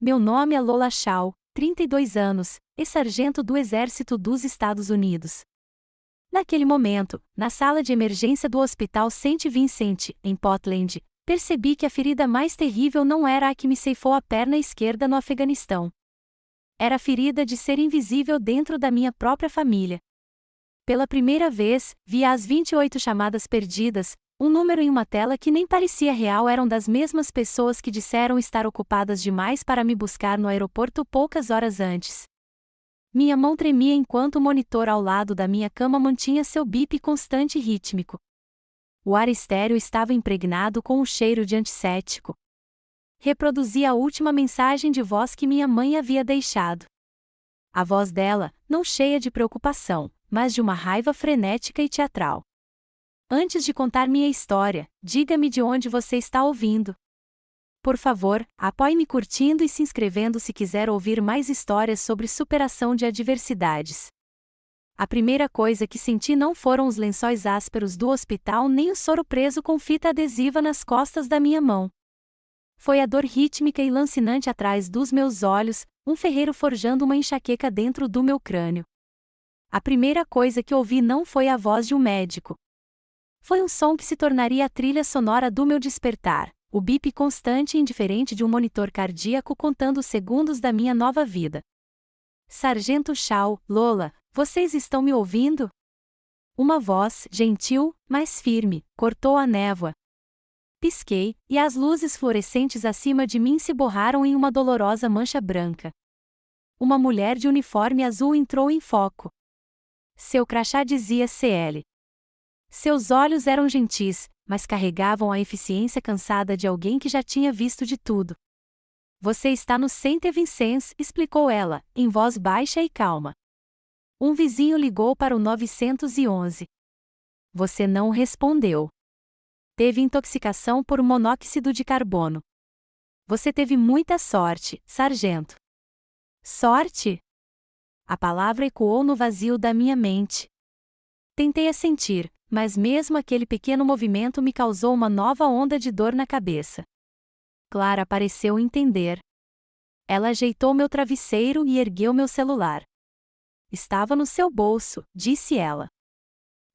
meu nome é Lola Shaw, 32 anos, ex-sargento do Exército dos Estados Unidos. Naquele momento, na sala de emergência do Hospital St. Vincent, em Portland, percebi que a ferida mais terrível não era a que me ceifou a perna esquerda no Afeganistão. Era a ferida de ser invisível dentro da minha própria família. Pela primeira vez, vi as 28 chamadas perdidas, um número em uma tela que nem parecia real. Eram das mesmas pessoas que disseram estar ocupadas demais para me buscar no aeroporto poucas horas antes. Minha mão tremia enquanto o monitor ao lado da minha cama mantinha seu bip constante e rítmico. O ar estéril estava impregnado com o cheiro de antisséptico. Reproduzia a última mensagem de voz que minha mãe havia deixado. A voz dela, não cheia de preocupação, mas de uma raiva frenética e teatral. Antes de contar minha história, diga-me de onde você está ouvindo. Por favor, apoie-me curtindo e se inscrevendo se quiser ouvir mais histórias sobre superação de adversidades. A primeira coisa que senti não foram os lençóis ásperos do hospital nem o soro preso com fita adesiva nas costas da minha mão. Foi a dor rítmica e lancinante atrás dos meus olhos, um ferreiro forjando uma enxaqueca dentro do meu crânio. A primeira coisa que ouvi não foi a voz de um médico. Foi um som que se tornaria a trilha sonora do meu despertar, o bip constante e indiferente de um monitor cardíaco contando os segundos da minha nova vida. Sargento Shaw, Lola, vocês estão me ouvindo? Uma voz, gentil, mas firme, cortou a névoa. Pisquei, e as luzes fluorescentes acima de mim se borraram em uma dolorosa mancha branca. Uma mulher de uniforme azul entrou em foco. Seu crachá dizia CL. Seus olhos eram gentis, mas carregavam a eficiência cansada de alguém que já tinha visto de tudo. Você está no St. Vincent, explicou ela, em voz baixa e calma. Um vizinho ligou para o 911. Você não respondeu. Teve intoxicação por monóxido de carbono. Você teve muita sorte, sargento. Sorte? A palavra ecoou no vazio da minha mente. Tentei assentir, mas mesmo aquele pequeno movimento me causou uma nova onda de dor na cabeça. Clara pareceu entender. Ela ajeitou meu travesseiro e ergueu meu celular. Estava no seu bolso, disse ela.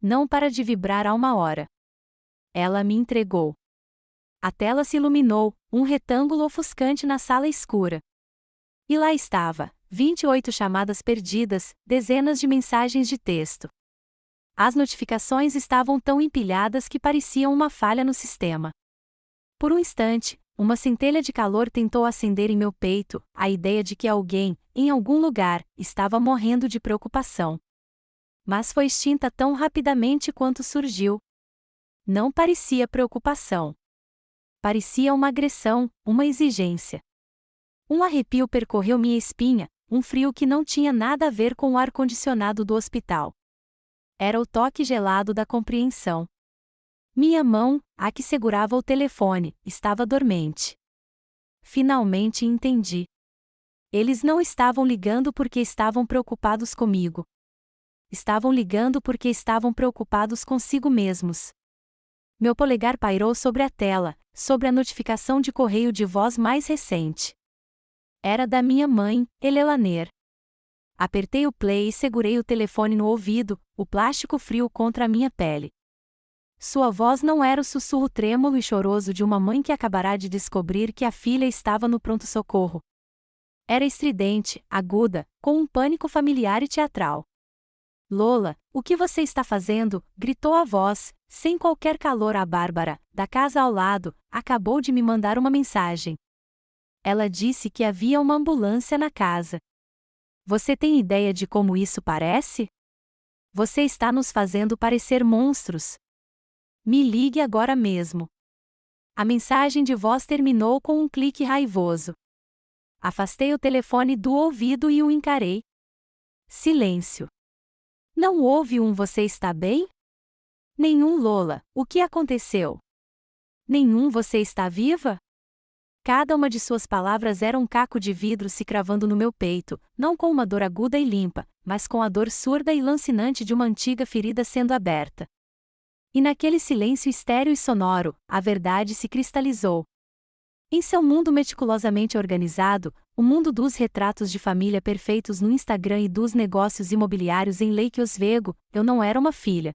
Não para de vibrar há uma hora. Ela me entregou. A tela se iluminou, um retângulo ofuscante na sala escura. E lá estava, 28 chamadas perdidas, dezenas de mensagens de texto. As notificações estavam tão empilhadas que pareciam uma falha no sistema. Por um instante, uma centelha de calor tentou acender em meu peito, a ideia de que alguém, em algum lugar, estava morrendo de preocupação. Mas foi extinta tão rapidamente quanto surgiu. Não parecia preocupação. Parecia uma agressão, uma exigência. Um arrepio percorreu minha espinha, um frio que não tinha nada a ver com o ar-condicionado do hospital. Era o toque gelado da compreensão. Minha mão, a que segurava o telefone, estava dormente. Finalmente entendi. Eles não estavam ligando porque estavam preocupados comigo. Estavam ligando porque estavam preocupados consigo mesmos. Meu polegar pairou sobre a tela, sobre a notificação de correio de voz mais recente. Era da minha mãe, Elelaner. Apertei o play e segurei o telefone no ouvido, o plástico frio contra a minha pele. Sua voz não era o sussurro trêmulo e choroso de uma mãe que acabará de descobrir que a filha estava no pronto-socorro. Era estridente, aguda, com um pânico familiar e teatral. Lola, o que você está fazendo? Gritou a voz, sem qualquer calor. A Bárbara, da casa ao lado, acabou de me mandar uma mensagem. Ela disse que havia uma ambulância na casa. Você tem ideia de como isso parece? Você está nos fazendo parecer monstros. Me ligue agora mesmo. A mensagem de voz terminou com um clique raivoso. Afastei o telefone do ouvido e o encarei. Silêncio. Não houve um "você está bem"? Nenhum "Lola, o que aconteceu"? Nenhum "você está viva"? Cada uma de suas palavras era um caco de vidro se cravando no meu peito, não com uma dor aguda e limpa, mas com a dor surda e lancinante de uma antiga ferida sendo aberta. E naquele silêncio estéril e sonoro, a verdade se cristalizou. Em seu mundo meticulosamente organizado, o mundo dos retratos de família perfeitos no Instagram e dos negócios imobiliários em Lake Oswego, eu não era uma filha.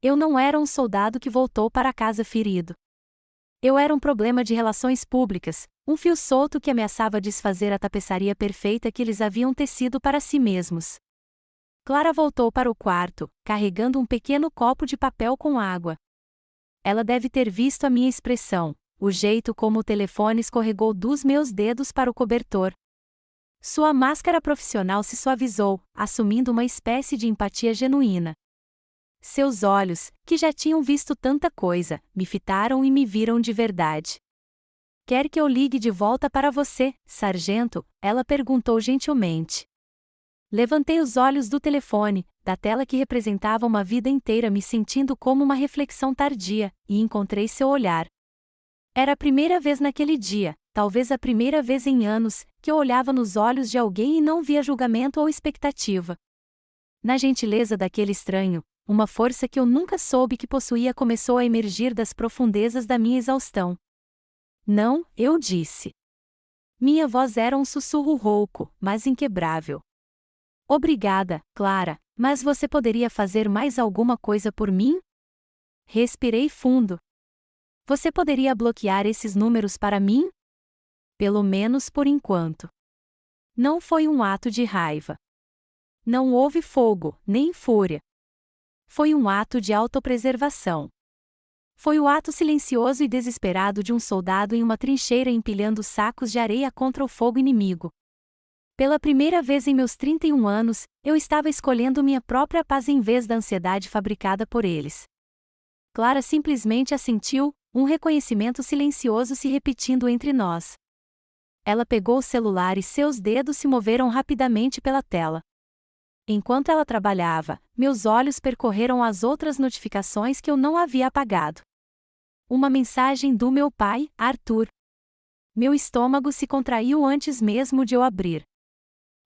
Eu não era um soldado que voltou para casa ferido. Eu era um problema de relações públicas, um fio solto que ameaçava desfazer a tapeçaria perfeita que eles haviam tecido para si mesmos. Clara voltou para o quarto, carregando um pequeno copo de papel com água. Ela deve ter visto a minha expressão, o jeito como o telefone escorregou dos meus dedos para o cobertor. Sua máscara profissional se suavizou, assumindo uma espécie de empatia genuína. Seus olhos, que já tinham visto tanta coisa, me fitaram e me viram de verdade. Quer que eu ligue de volta para você, sargento? Ela perguntou gentilmente. Levantei os olhos do telefone, da tela que representava uma vida inteira me sentindo como uma reflexão tardia, e encontrei seu olhar. Era a primeira vez naquele dia, talvez a primeira vez em anos, que eu olhava nos olhos de alguém e não via julgamento ou expectativa. Na gentileza daquele estranho, uma força que eu nunca soube que possuía começou a emergir das profundezas da minha exaustão. Não, eu disse. Minha voz era um sussurro rouco, mas inquebrável. Obrigada, Clara, mas você poderia fazer mais alguma coisa por mim? Respirei fundo. Você poderia bloquear esses números para mim? Pelo menos por enquanto. Não foi um ato de raiva. Não houve fogo, nem fúria. Foi um ato de autopreservação. Foi o ato silencioso e desesperado de um soldado em uma trincheira empilhando sacos de areia contra o fogo inimigo. Pela primeira vez em meus 31 anos, eu estava escolhendo minha própria paz em vez da ansiedade fabricada por eles. Clara simplesmente assentiu, um reconhecimento silencioso se repetindo entre nós. Ela pegou o celular e seus dedos se moveram rapidamente pela tela. Enquanto ela trabalhava, meus olhos percorreram as outras notificações que eu não havia apagado. Uma mensagem do meu pai, Arthur. Meu estômago se contraiu antes mesmo de eu abrir.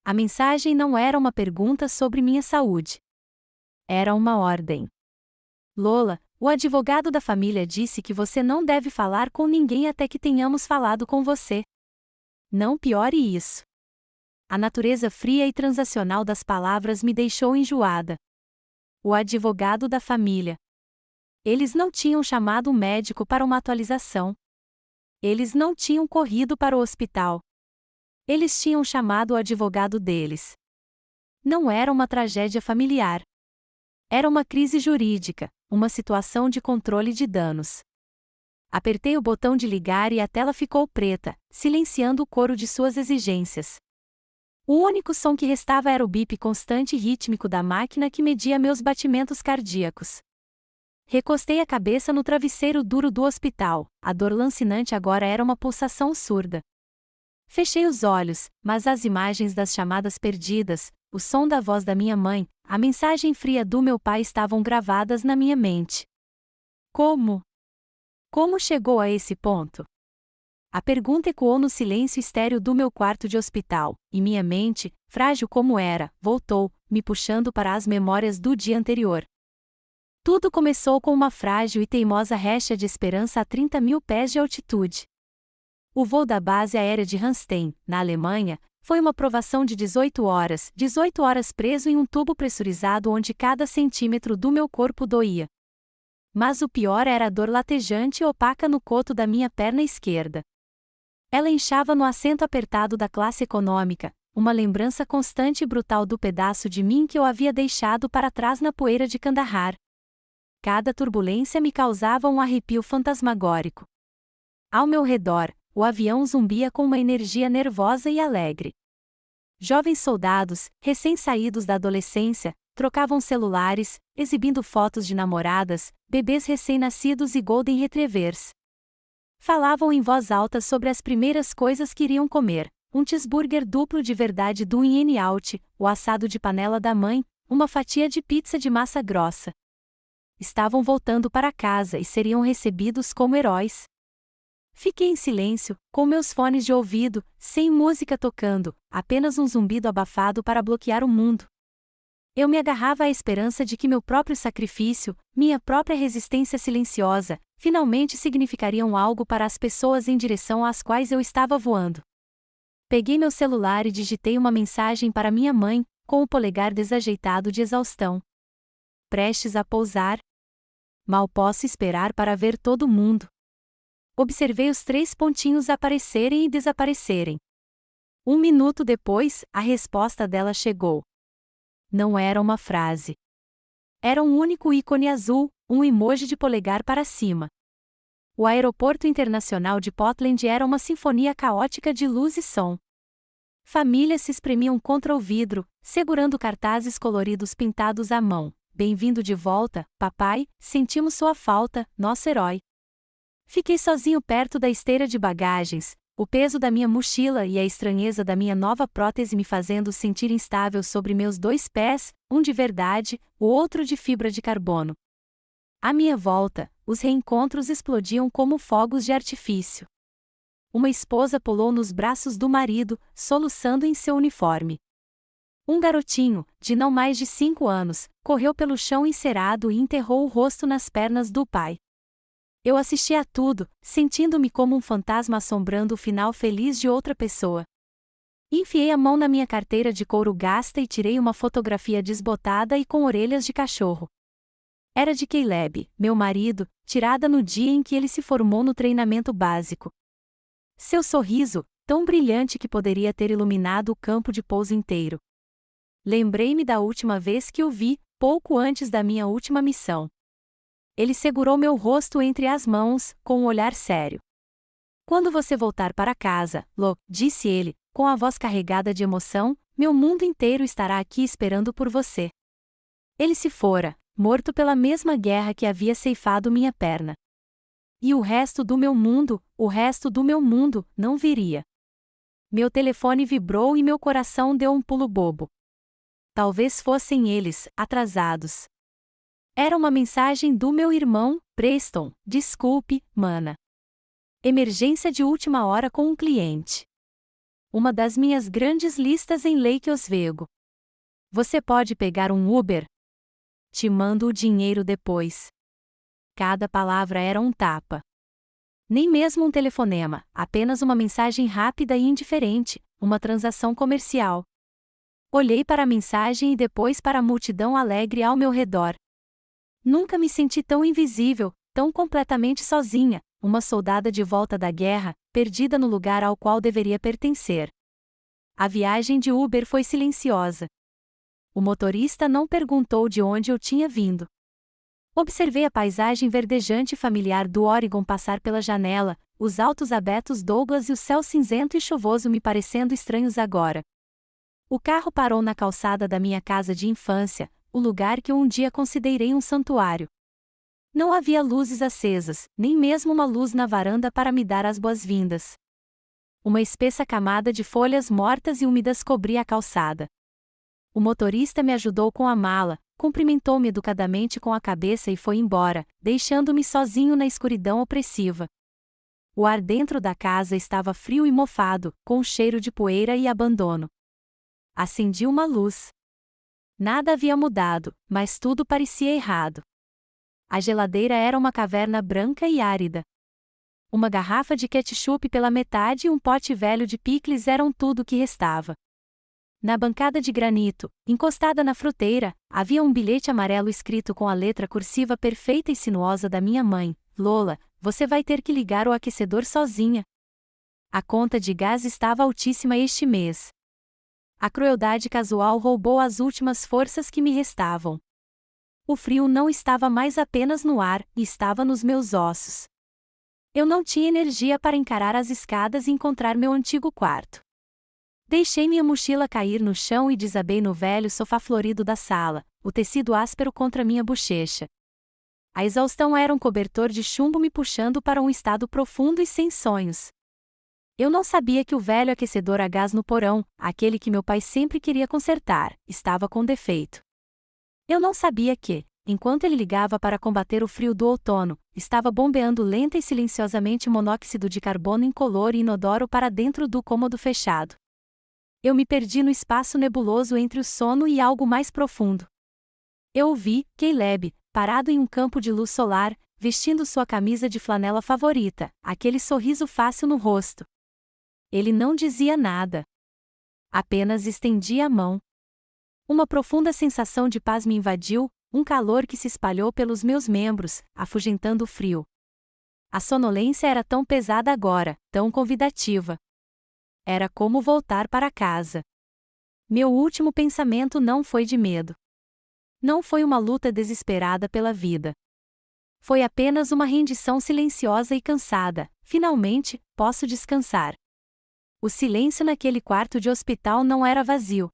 A mensagem não era uma pergunta sobre minha saúde. Era uma ordem. Lola, o advogado da família disse que você não deve falar com ninguém até que tenhamos falado com você. Não piore isso. A natureza fria e transacional das palavras me deixou enjoada. O advogado da família. Eles não tinham chamado um médico para uma atualização. Eles não tinham corrido para o hospital. Eles tinham chamado o advogado deles. Não era uma tragédia familiar. Era uma crise jurídica, uma situação de controle de danos. Apertei o botão de ligar e a tela ficou preta, silenciando o coro de suas exigências. O único som que restava era o bip constante e rítmico da máquina que media meus batimentos cardíacos. Recostei a cabeça no travesseiro duro do hospital, a dor lancinante agora era uma pulsação surda. Fechei os olhos, mas as imagens das chamadas perdidas, o som da voz da minha mãe, a mensagem fria do meu pai estavam gravadas na minha mente. Como? Como chegou a esse ponto? A pergunta ecoou no silêncio estéril do meu quarto de hospital, e minha mente, frágil como era, voltou, me puxando para as memórias do dia anterior. Tudo começou com uma frágil e teimosa recha de esperança a 30 mil pés de altitude. O voo da base aérea de Ramstein, na Alemanha, foi uma provação de 18 horas preso em um tubo pressurizado onde cada centímetro do meu corpo doía. Mas o pior era a dor latejante e opaca no coto da minha perna esquerda. Ela inchava no assento apertado da classe econômica, uma lembrança constante e brutal do pedaço de mim que eu havia deixado para trás na poeira de Kandahar. Cada turbulência me causava um arrepio fantasmagórico. Ao meu redor, o avião zumbia com uma energia nervosa e alegre. Jovens soldados, recém-saídos da adolescência, trocavam celulares, exibindo fotos de namoradas, bebês recém-nascidos e golden retrievers. Falavam em voz alta sobre as primeiras coisas que iriam comer, um cheeseburger duplo de verdade do In-N-Out, o assado de panela da mãe, uma fatia de pizza de massa grossa. Estavam voltando para casa e seriam recebidos como heróis. Fiquei em silêncio, com meus fones de ouvido, sem música tocando, apenas um zumbido abafado para bloquear o mundo. Eu me agarrava à esperança de que meu próprio sacrifício, minha própria resistência silenciosa, finalmente significariam algo para as pessoas em direção às quais eu estava voando. Peguei meu celular e digitei uma mensagem para minha mãe, com o polegar desajeitado de exaustão. Prestes a pousar. Mal posso esperar para ver todo mundo. Observei os 3 pontinhos aparecerem e desaparecerem. 1 minuto depois, a resposta dela chegou. Não era uma frase. Era um único ícone azul, um emoji de polegar para cima. O aeroporto internacional de Portland era uma sinfonia caótica de luz e som. Famílias se espremiam contra o vidro, segurando cartazes coloridos pintados à mão. Bem-vindo de volta, papai, sentimos sua falta, nosso herói. Fiquei sozinho perto da esteira de bagagens, o peso da minha mochila e a estranheza da minha nova prótese me fazendo sentir instável sobre meus 2 pés, um de verdade, o outro de fibra de carbono. À minha volta, os reencontros explodiam como fogos de artifício. Uma esposa pulou nos braços do marido, soluçando em seu uniforme. Um garotinho, de não mais de 5 anos, correu pelo chão encerado e enterrou o rosto nas pernas do pai. Eu assisti a tudo, sentindo-me como um fantasma assombrando o final feliz de outra pessoa. Enfiei a mão na minha carteira de couro gasta e tirei uma fotografia desbotada e com orelhas de cachorro. Era de Caleb, meu marido, tirada no dia em que ele se formou no treinamento básico. Seu sorriso, tão brilhante que poderia ter iluminado o campo de pouso inteiro. Lembrei-me da última vez que o vi, pouco antes da minha última missão. Ele segurou meu rosto entre as mãos, com um olhar sério. Quando você voltar para casa, Lo, disse ele, com a voz carregada de emoção, meu mundo inteiro estará aqui esperando por você. Ele se fora, morto pela mesma guerra que havia ceifado minha perna. E o resto do meu mundo, não viria. Meu telefone vibrou e meu coração deu um pulo bobo. Talvez fossem eles, atrasados. Era uma mensagem do meu irmão, Preston, desculpe, mana. Emergência de última hora com um cliente. Uma das minhas grandes listas em Lake Oswego. Você pode pegar um Uber? Te mando o dinheiro depois. Cada palavra era um tapa. Nem mesmo um telefonema, apenas uma mensagem rápida e indiferente, uma transação comercial. Olhei para a mensagem e depois para a multidão alegre ao meu redor. Nunca me senti tão invisível, tão completamente sozinha, uma soldada de volta da guerra, perdida no lugar ao qual deveria pertencer. A viagem de Uber foi silenciosa. O motorista não perguntou de onde eu tinha vindo. Observei a paisagem verdejante e familiar do Oregon passar pela janela, os altos abetos Douglas e o céu cinzento e chuvoso me parecendo estranhos agora. O carro parou na calçada da minha casa de infância, o lugar que eu um dia considerei um santuário. Não havia luzes acesas, nem mesmo uma luz na varanda para me dar as boas-vindas. Uma espessa camada de folhas mortas e úmidas cobria a calçada. O motorista me ajudou com a mala, cumprimentou-me educadamente com a cabeça e foi embora, deixando-me sozinho na escuridão opressiva. O ar dentro da casa estava frio e mofado, com cheiro de poeira e abandono. Acendi uma luz. Nada havia mudado, mas tudo parecia errado. A geladeira era uma caverna branca e árida. Uma garrafa de ketchup pela metade e um pote velho de picles eram tudo o que restava. Na bancada de granito, encostada na fruteira, havia um bilhete amarelo escrito com a letra cursiva perfeita e sinuosa da minha mãe: Lola, você vai ter que ligar o aquecedor sozinha. A conta de gás estava altíssima este mês. A crueldade casual roubou as últimas forças que me restavam. O frio não estava mais apenas no ar, estava nos meus ossos. Eu não tinha energia para encarar as escadas e encontrar meu antigo quarto. Deixei minha mochila cair no chão e desabei no velho sofá florido da sala, o tecido áspero contra minha bochecha. A exaustão era um cobertor de chumbo me puxando para um estado profundo e sem sonhos. Eu não sabia que o velho aquecedor a gás no porão, aquele que meu pai sempre queria consertar, estava com defeito. Eu não sabia que, enquanto ele ligava para combater o frio do outono, estava bombeando lenta e silenciosamente monóxido de carbono incolor e inodoro para dentro do cômodo fechado. Eu me perdi no espaço nebuloso entre o sono e algo mais profundo. Eu ouvi Caleb, parado em um campo de luz solar, vestindo sua camisa de flanela favorita, aquele sorriso fácil no rosto. Ele não dizia nada. Apenas estendia a mão. Uma profunda sensação de paz me invadiu, um calor que se espalhou pelos meus membros, afugentando o frio. A sonolência era tão pesada agora, tão convidativa. Era como voltar para casa. Meu último pensamento não foi de medo. Não foi uma luta desesperada pela vida. Foi apenas uma rendição silenciosa e cansada. Finalmente, posso descansar. O silêncio naquele quarto de hospital não era vazio.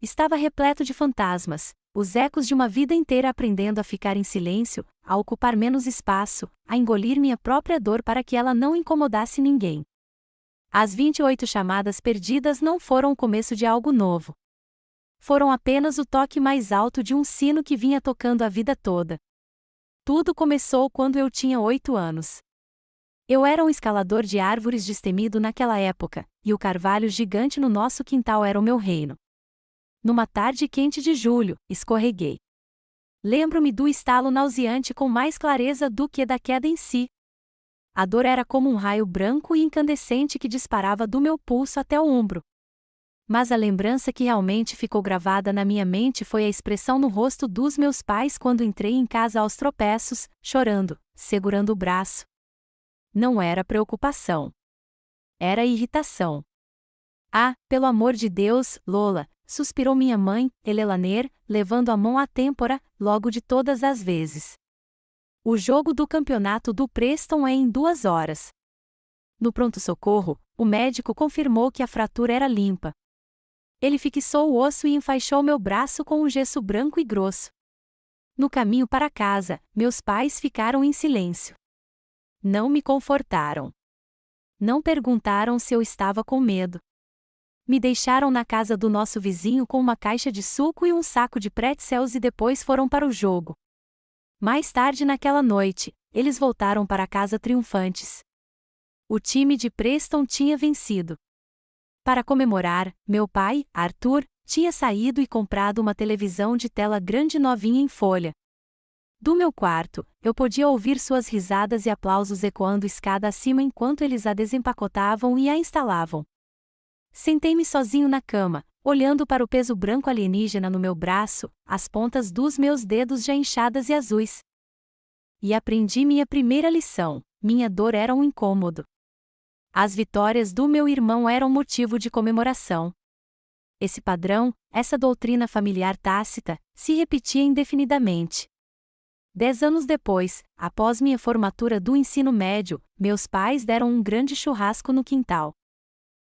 Estava repleto de fantasmas, os ecos de uma vida inteira aprendendo a ficar em silêncio, a ocupar menos espaço, a engolir minha própria dor para que ela não incomodasse ninguém. As 28 chamadas perdidas não foram o começo de algo novo. Foram apenas o toque mais alto de um sino que vinha tocando a vida toda. Tudo começou quando eu tinha 8 anos. Eu era um escalador de árvores destemido naquela época, e o carvalho gigante no nosso quintal era o meu reino. Numa tarde quente de julho, escorreguei. Lembro-me do estalo nauseante com mais clareza do que da queda em si. A dor era como um raio branco e incandescente que disparava do meu pulso até o ombro. Mas a lembrança que realmente ficou gravada na minha mente foi a expressão no rosto dos meus pais quando entrei em casa aos tropeços, chorando, segurando o braço. Não era preocupação. Era irritação. Ah, pelo amor de Deus, Lola, suspirou minha mãe, Elelaner, levando a mão à têmpora, logo de todas as vezes. O jogo do campeonato do Preston é em 2 horas. No pronto-socorro, o médico confirmou que a fratura era limpa. Ele fixou o osso e enfaixou meu braço com um gesso branco e grosso. No caminho para casa, meus pais ficaram em silêncio. Não me confortaram. Não perguntaram se eu estava com medo. Me deixaram na casa do nosso vizinho com uma caixa de suco e um saco de pretzels e depois foram para o jogo. Mais tarde naquela noite, eles voltaram para casa triunfantes. O time de Preston tinha vencido. Para comemorar, meu pai, Arthur, tinha saído e comprado uma televisão de tela grande novinha em folha. Do meu quarto, eu podia ouvir suas risadas e aplausos ecoando escada acima enquanto eles a desempacotavam e a instalavam. Sentei-me sozinho na cama, olhando para o peso branco alienígena no meu braço, as pontas dos meus dedos já inchadas e azuis. E aprendi minha primeira lição: minha dor era um incômodo. As vitórias do meu irmão eram motivo de comemoração. Esse padrão, essa doutrina familiar tácita, se repetia indefinidamente. 10 anos depois, após minha formatura do ensino médio, meus pais deram um grande churrasco no quintal.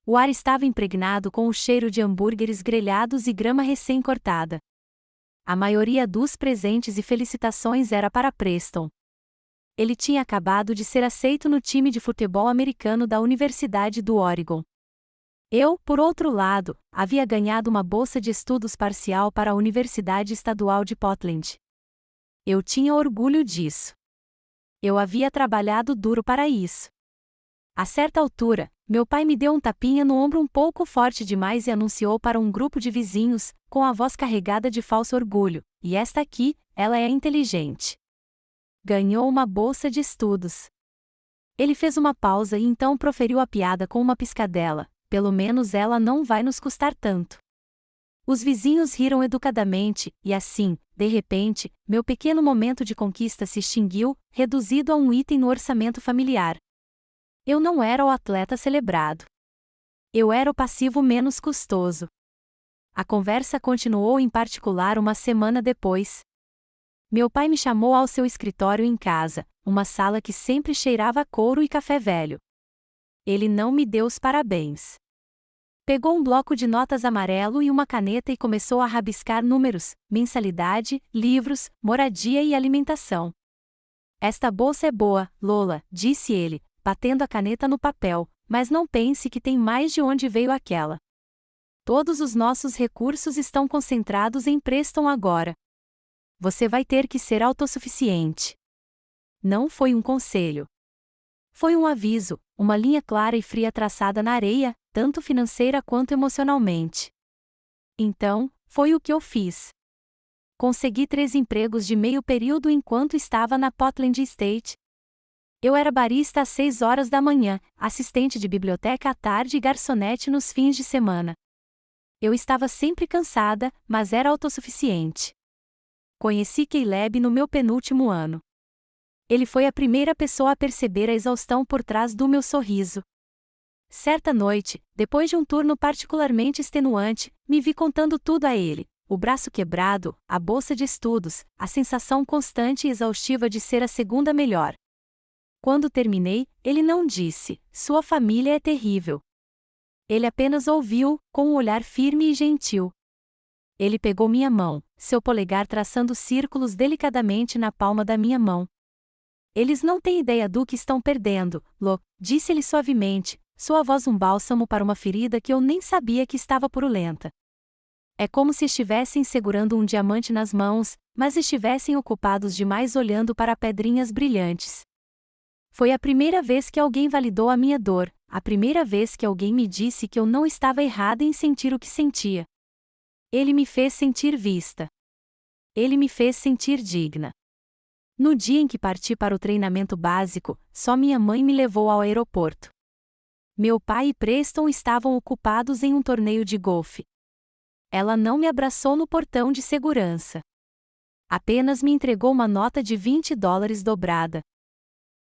O ar estava impregnado com o cheiro de hambúrgueres grelhados e grama recém-cortada. A maioria dos presentes e felicitações era para Preston. Ele tinha acabado de ser aceito no time de futebol americano da Universidade do Oregon. Eu, por outro lado, havia ganhado uma bolsa de estudos parcial para a Universidade Estadual de Portland. Eu tinha orgulho disso. Eu havia trabalhado duro para isso. A certa altura, meu pai me deu um tapinha no ombro um pouco forte demais e anunciou para um grupo de vizinhos, com a voz carregada de falso orgulho: "E esta aqui, ela é inteligente. Ganhou uma bolsa de estudos." Ele fez uma pausa e então proferiu a piada com uma piscadela: "Pelo menos ela não vai nos custar tanto." Os vizinhos riram educadamente, e assim, de repente, meu pequeno momento de conquista se extinguiu, reduzido a um item no orçamento familiar. Eu não era o atleta celebrado. Eu era o passivo menos custoso. A conversa continuou em particular uma semana depois. Meu pai me chamou ao seu escritório em casa, uma sala que sempre cheirava a couro e café velho. Ele não me deu os parabéns. Pegou um bloco de notas amarelo e uma caneta e começou a rabiscar números, mensalidade, livros, moradia e alimentação. "Esta bolsa é boa, Lola", disse ele, batendo a caneta no papel, "mas não pense que tem mais de onde veio aquela. Todos os nossos recursos estão concentrados em Preston agora. Você vai ter que ser autossuficiente." Não foi um conselho. Foi um aviso, uma linha clara e fria traçada na areia, tanto financeira quanto emocionalmente. Então, foi o que eu fiz. Consegui 3 empregos de meio período enquanto estava na Portland State. Eu era barista às 6 horas da manhã, assistente de biblioteca à tarde e garçonete nos fins de semana. Eu estava sempre cansada, mas era autossuficiente. Conheci Caleb no meu penúltimo ano. Ele foi a primeira pessoa a perceber a exaustão por trás do meu sorriso. Certa noite, depois de um turno particularmente extenuante, me vi contando tudo a ele: o braço quebrado, a bolsa de estudos, a sensação constante e exaustiva de ser a segunda melhor. Quando terminei, ele não disse: "Sua família é terrível." Ele apenas ouviu, com um olhar firme e gentil. Ele pegou minha mão, seu polegar traçando círculos delicadamente na palma da minha mão. "Eles não têm ideia do que estão perdendo, Lo", disse-ele suavemente, sua voz um bálsamo para uma ferida que eu nem sabia que estava purulenta. É como se estivessem segurando um diamante nas mãos, mas estivessem ocupados demais olhando para pedrinhas brilhantes. Foi a primeira vez que alguém validou a minha dor, a primeira vez que alguém me disse que eu não estava errada em sentir o que sentia. Ele me fez sentir vista. Ele me fez sentir digna. No dia em que parti para o treinamento básico, só minha mãe me levou ao aeroporto. Meu pai e Preston estavam ocupados em um torneio de golfe. Ela não me abraçou no portão de segurança. Apenas me entregou uma nota de $20 dobrada.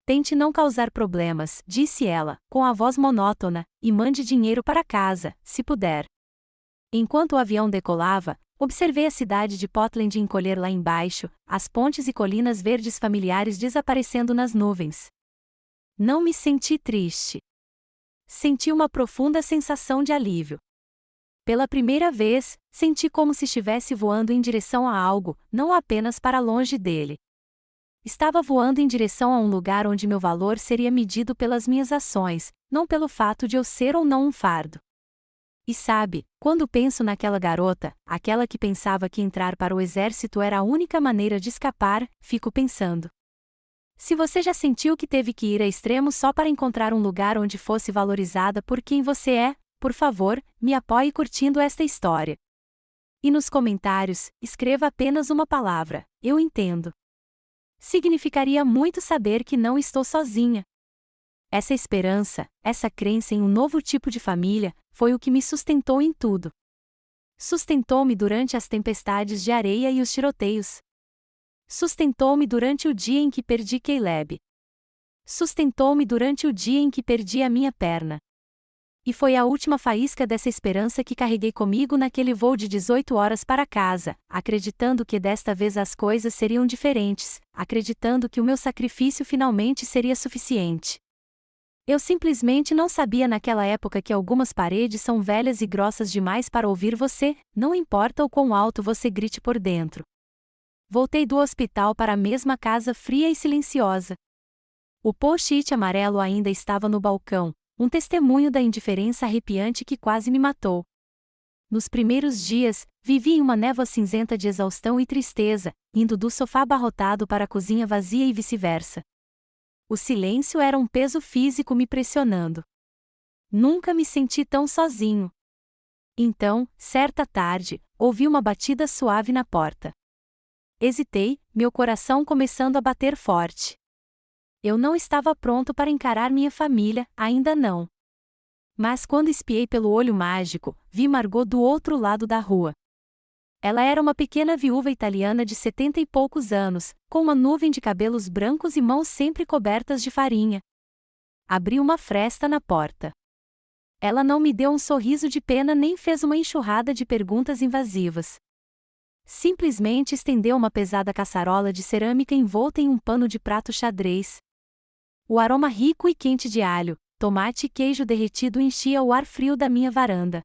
"Tente não causar problemas", disse ela, com a voz monótona, "e mande dinheiro para casa, se puder." Enquanto o avião decolava, observei a cidade de Portland encolher lá embaixo, as pontes e colinas verdes familiares desaparecendo nas nuvens. Não me senti triste. Senti uma profunda sensação de alívio. Pela primeira vez, senti como se estivesse voando em direção a algo, não apenas para longe dele. Estava voando em direção a um lugar onde meu valor seria medido pelas minhas ações, não pelo fato de eu ser ou não um fardo. E sabe, quando penso naquela garota, aquela que pensava que entrar para o exército era a única maneira de escapar, fico pensando: se você já sentiu que teve que ir a extremos só para encontrar um lugar onde fosse valorizada por quem você é, por favor, me apoie curtindo esta história. E nos comentários, escreva apenas uma palavra: "Eu entendo." Significaria muito saber que não estou sozinha. Essa esperança, essa crença em um novo tipo de família, foi o que me sustentou em tudo. Sustentou-me durante as tempestades de areia e os tiroteios. Sustentou-me durante o dia em que perdi Caleb. Sustentou-me durante o dia em que perdi a minha perna. E foi a última faísca dessa esperança que carreguei comigo naquele voo de 18 horas para casa, acreditando que desta vez as coisas seriam diferentes, acreditando que o meu sacrifício finalmente seria suficiente. Eu simplesmente não sabia naquela época que algumas paredes são velhas e grossas demais para ouvir você, não importa o quão alto você grite por dentro. Voltei do hospital para a mesma casa fria e silenciosa. O post-it amarelo ainda estava no balcão, um testemunho da indiferença arrepiante que quase me matou. Nos primeiros dias, vivi em uma névoa cinzenta de exaustão e tristeza, indo do sofá abarrotado para a cozinha vazia e vice-versa. O silêncio era um peso físico me pressionando. Nunca me senti tão sozinho. Então, certa tarde, ouvi uma batida suave na porta. Hesitei, meu coração começando a bater forte. Eu não estava pronto para encarar minha família, ainda não. Mas quando espiei pelo olho mágico, vi Margot do outro lado da rua. Ela era uma pequena viúva italiana de 70 e poucos anos, com uma nuvem de cabelos brancos e mãos sempre cobertas de farinha. Abri uma fresta na porta. Ela não me deu um sorriso de pena nem fez uma enxurrada de perguntas invasivas. Simplesmente estendeu uma pesada caçarola de cerâmica envolta em um pano de prato xadrez. O aroma rico e quente de alho, tomate e queijo derretido enchia o ar frio da minha varanda.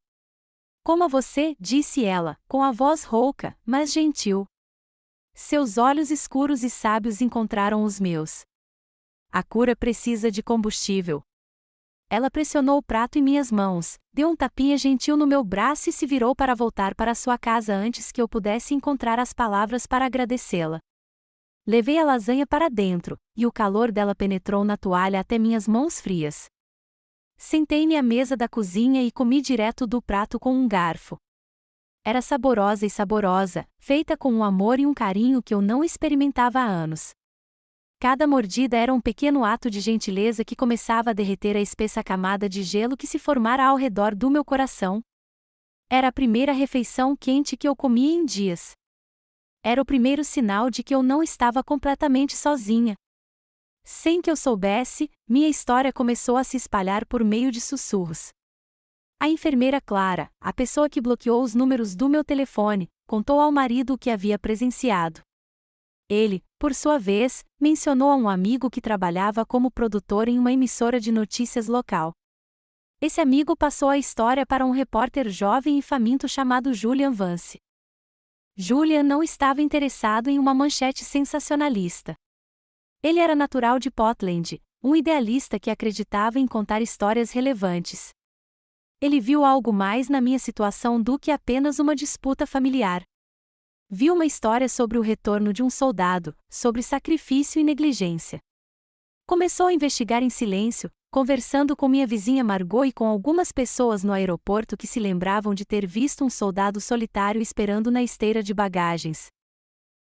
"Como a você", disse ela, com a voz rouca, mas gentil. Seus olhos escuros e sábios encontraram os meus. "A cura precisa de combustível." Ela pressionou o prato em minhas mãos, deu um tapinha gentil no meu braço e se virou para voltar para sua casa antes que eu pudesse encontrar as palavras para agradecê-la. Levei a lasanha para dentro, e o calor dela penetrou na toalha até minhas mãos frias. Sentei-me à mesa da cozinha e comi direto do prato com um garfo. Era saborosa e saborosa, feita com um amor e um carinho que eu não experimentava há anos. Cada mordida era um pequeno ato de gentileza que começava a derreter a espessa camada de gelo que se formara ao redor do meu coração. Era a primeira refeição quente que eu comia em dias. Era o primeiro sinal de que eu não estava completamente sozinha. Sem que eu soubesse, minha história começou a se espalhar por meio de sussurros. A enfermeira Clara, a pessoa que bloqueou os números do meu telefone, contou ao marido o que havia presenciado. Ele, por sua vez, mencionou a um amigo que trabalhava como produtor em uma emissora de notícias local. Esse amigo passou a história para um repórter jovem e faminto chamado Julian Vance. Julian não estava interessado em uma manchete sensacionalista. Ele era natural de Portland, um idealista que acreditava em contar histórias relevantes. Ele viu algo mais na minha situação do que apenas uma disputa familiar. Viu uma história sobre o retorno de um soldado, sobre sacrifício e negligência. Começou a investigar em silêncio, conversando com minha vizinha Margot e com algumas pessoas no aeroporto que se lembravam de ter visto um soldado solitário esperando na esteira de bagagens.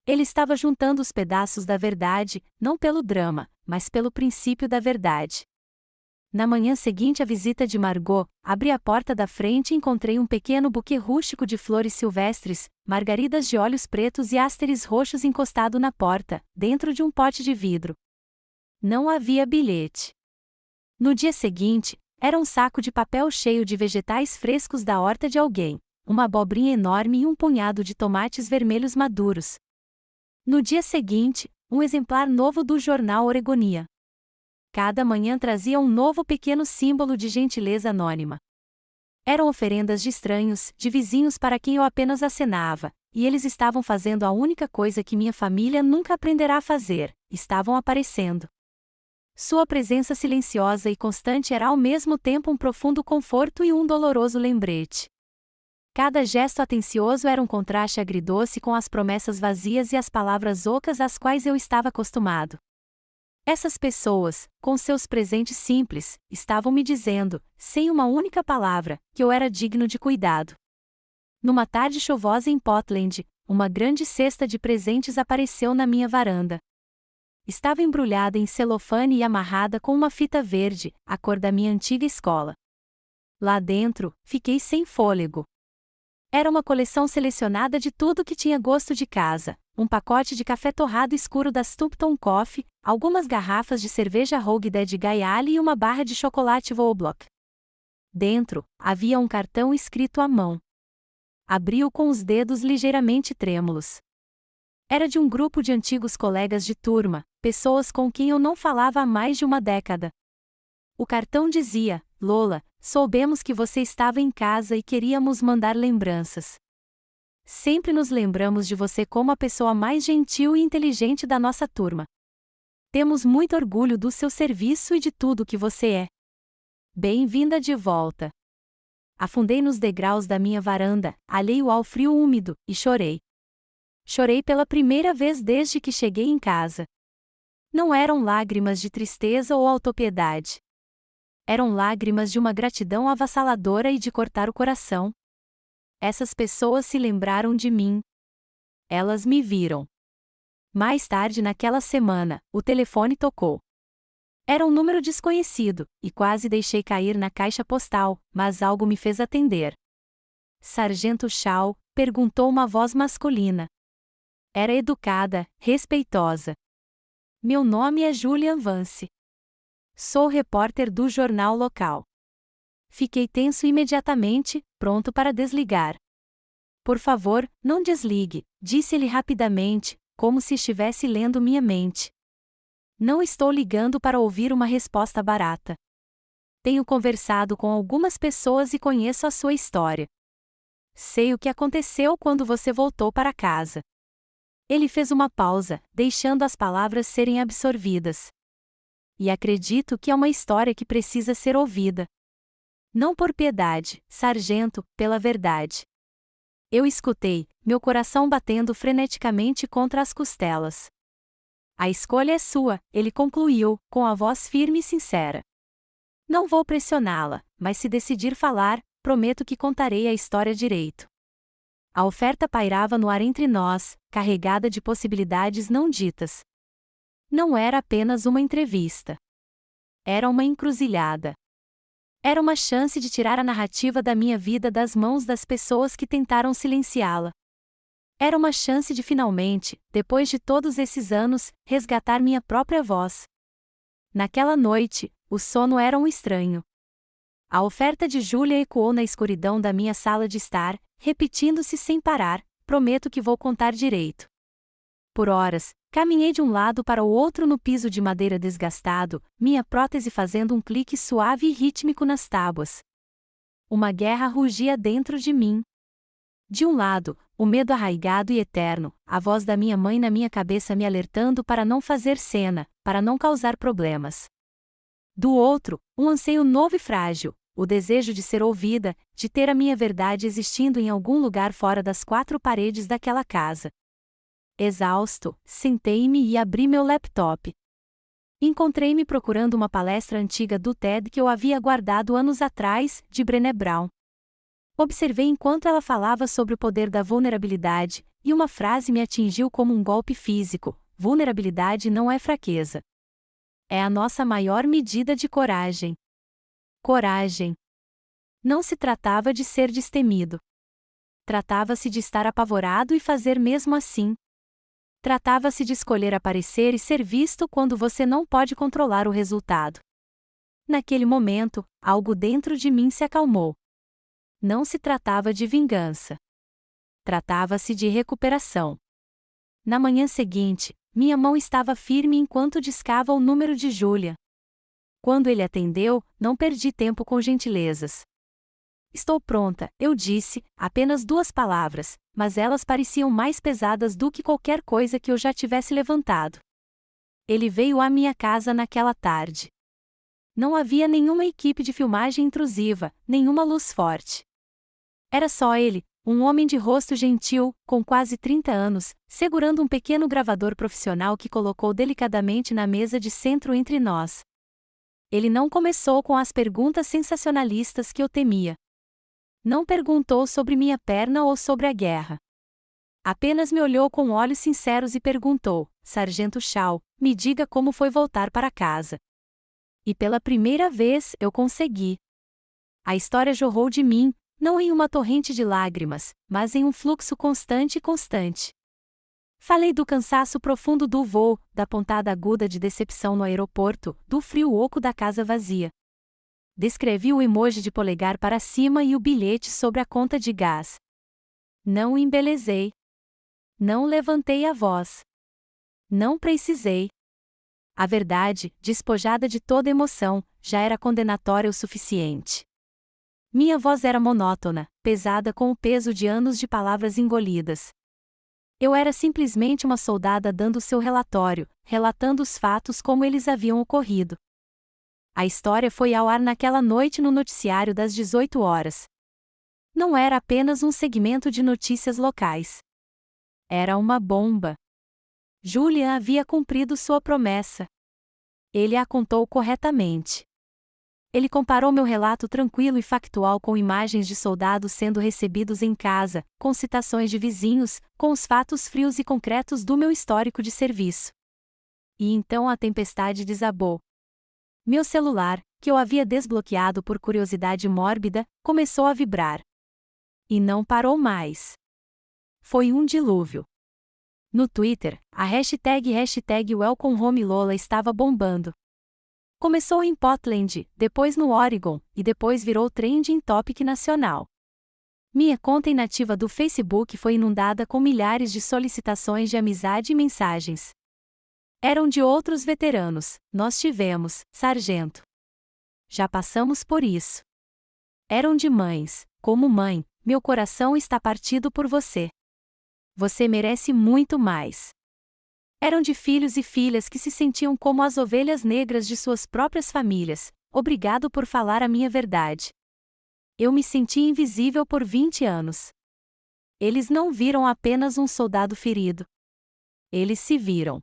Ele estava juntando os pedaços da verdade, não pelo drama, mas pelo princípio da verdade. Na manhã seguinte à visita de Margot, abri a porta da frente e encontrei um pequeno buquê rústico de flores silvestres, margaridas de olhos pretos e ásteres roxos encostado na porta, dentro de um pote de vidro. Não havia bilhete. No dia seguinte, era um saco de papel cheio de vegetais frescos da horta de alguém, uma abobrinha enorme e um punhado de tomates vermelhos maduros. No dia seguinte, um exemplar novo do jornal Oregonia. Cada manhã trazia um novo pequeno símbolo de gentileza anônima. Eram oferendas de estranhos, de vizinhos para quem eu apenas acenava, e eles estavam fazendo a única coisa que minha família nunca aprenderá a fazer: estavam aparecendo. Sua presença silenciosa e constante era ao mesmo tempo um profundo conforto e um doloroso lembrete. Cada gesto atencioso era um contraste agridoce com as promessas vazias e as palavras ocas às quais eu estava acostumado. Essas pessoas, com seus presentes simples, estavam me dizendo, sem uma única palavra, que eu era digno de cuidado. Numa tarde chuvosa em Portland, uma grande cesta de presentes apareceu na minha varanda. Estava embrulhada em celofane e amarrada com uma fita verde, a cor da minha antiga escola. Lá dentro, fiquei sem fôlego. Era uma coleção selecionada de tudo que tinha gosto de casa, um pacote de café torrado escuro da Stumpton Coffee, algumas garrafas de cerveja Rogue Dead Gaiale e uma barra de chocolate Woolblock. Dentro, havia um cartão escrito à mão. Abri-o com os dedos ligeiramente trêmulos. Era de um grupo de antigos colegas de turma, pessoas com quem eu não falava há mais de uma década. O cartão dizia: Lola, soubemos que você estava em casa e queríamos mandar lembranças. Sempre nos lembramos de você como a pessoa mais gentil e inteligente da nossa turma. Temos muito orgulho do seu serviço e de tudo que você é. Bem-vinda de volta. Afundei nos degraus da minha varanda, alheio ao frio úmido, e chorei. Chorei pela primeira vez desde que cheguei em casa. Não eram lágrimas de tristeza ou autopiedade. Eram lágrimas de uma gratidão avassaladora e de cortar o coração. Essas pessoas se lembraram de mim. Elas me viram. Mais tarde naquela semana, o telefone tocou. Era um número desconhecido, e quase deixei cair na caixa postal, mas algo me fez atender. Sargento Shaw, perguntou uma voz masculina. Era educada, respeitosa. Meu nome é Julian Vance. Sou repórter do jornal local. Fiquei tenso imediatamente, pronto para desligar. Por favor, não desligue, disse-ele rapidamente, como se estivesse lendo minha mente. Não estou ligando para ouvir uma resposta barata. Tenho conversado com algumas pessoas e conheço a sua história. Sei o que aconteceu quando você voltou para casa. Ele fez uma pausa, deixando as palavras serem absorvidas. E acredito que é uma história que precisa ser ouvida. Não por piedade, sargento, pela verdade. Eu escutei, meu coração batendo freneticamente contra as costelas. A escolha é sua, ele concluiu, com a voz firme e sincera. Não vou pressioná-la, mas se decidir falar, prometo que contarei a história direito. A oferta pairava no ar entre nós, carregada de possibilidades não ditas. Não era apenas uma entrevista. Era uma encruzilhada. Era uma chance de tirar a narrativa da minha vida das mãos das pessoas que tentaram silenciá-la. Era uma chance de finalmente, depois de todos esses anos, resgatar minha própria voz. Naquela noite, o sono era um estranho. A oferta de Júlia ecoou na escuridão da minha sala de estar, repetindo-se sem parar: prometo que vou contar direito. Por horas, caminhei de um lado para o outro no piso de madeira desgastado, minha prótese fazendo um clique suave e rítmico nas tábuas. Uma guerra rugia dentro de mim. De um lado, o medo arraigado e eterno, a voz da minha mãe na minha cabeça me alertando para não fazer cena, para não causar problemas. Do outro, um anseio novo e frágil, o desejo de ser ouvida, de ter a minha verdade existindo em algum lugar fora das quatro paredes daquela casa. Exausto, sentei-me e abri meu laptop. Encontrei-me procurando uma palestra antiga do TED que eu havia guardado anos atrás, de Brené Brown. Observei enquanto ela falava sobre o poder da vulnerabilidade, e uma frase me atingiu como um golpe físico: vulnerabilidade não é fraqueza. É a nossa maior medida de coragem. Coragem. Não se tratava de ser destemido. Tratava-se de estar apavorado e fazer mesmo assim. Tratava-se de escolher aparecer e ser visto quando você não pode controlar o resultado. Naquele momento, algo dentro de mim se acalmou. Não se tratava de vingança. Tratava-se de recuperação. Na manhã seguinte, minha mão estava firme enquanto discava o número de Júlia. Quando ele atendeu, não perdi tempo com gentilezas. Estou pronta, eu disse, apenas 2 palavras, mas elas pareciam mais pesadas do que qualquer coisa que eu já tivesse levantado. Ele veio à minha casa naquela tarde. Não havia nenhuma equipe de filmagem intrusiva, nenhuma luz forte. Era só ele, um homem de rosto gentil, com quase 30 anos, segurando um pequeno gravador profissional que colocou delicadamente na mesa de centro entre nós. Ele não começou com as perguntas sensacionalistas que eu temia. Não perguntou sobre minha perna ou sobre a guerra. Apenas me olhou com olhos sinceros e perguntou: Sargento Shaw, me diga como foi voltar para casa. E pela primeira vez eu consegui. A história jorrou de mim, não em uma torrente de lágrimas, mas em um fluxo constante e constante. Falei do cansaço profundo do voo, da pontada aguda de decepção no aeroporto, do frio oco da casa vazia. Descrevi o emoji de polegar para cima e o bilhete sobre a conta de gás. Não embelezei. Não levantei a voz. Não precisei. A verdade, despojada de toda emoção, já era condenatória o suficiente. Minha voz era monótona, pesada com o peso de anos de palavras engolidas. Eu era simplesmente uma soldada dando seu relatório, relatando os fatos como eles haviam ocorrido. A história foi ao ar naquela noite no noticiário das 18 horas. Não era apenas um segmento de notícias locais. Era uma bomba. Julian havia cumprido sua promessa. Ele a contou corretamente. Ele comparou meu relato tranquilo e factual com imagens de soldados sendo recebidos em casa, com citações de vizinhos, com os fatos frios e concretos do meu histórico de serviço. E então a tempestade desabou. Meu celular, que eu havia desbloqueado por curiosidade mórbida, começou a vibrar. E não parou mais. Foi um dilúvio. No Twitter, a hashtag #WelcomeHomeLola estava bombando. Começou em Portland, depois no Oregon, e depois virou trending topic nacional. Minha conta inativa do Facebook foi inundada com milhares de solicitações de amizade e mensagens. Eram de outros veteranos: nós tivemos, sargento. Já passamos por isso. Eram de mães: como mãe, meu coração está partido por você. Você merece muito mais. Eram de filhos e filhas que se sentiam como as ovelhas negras de suas próprias famílias: obrigado por falar a minha verdade. Eu me senti invisível por 20 anos. Eles não viram apenas um soldado ferido. Eles se viram.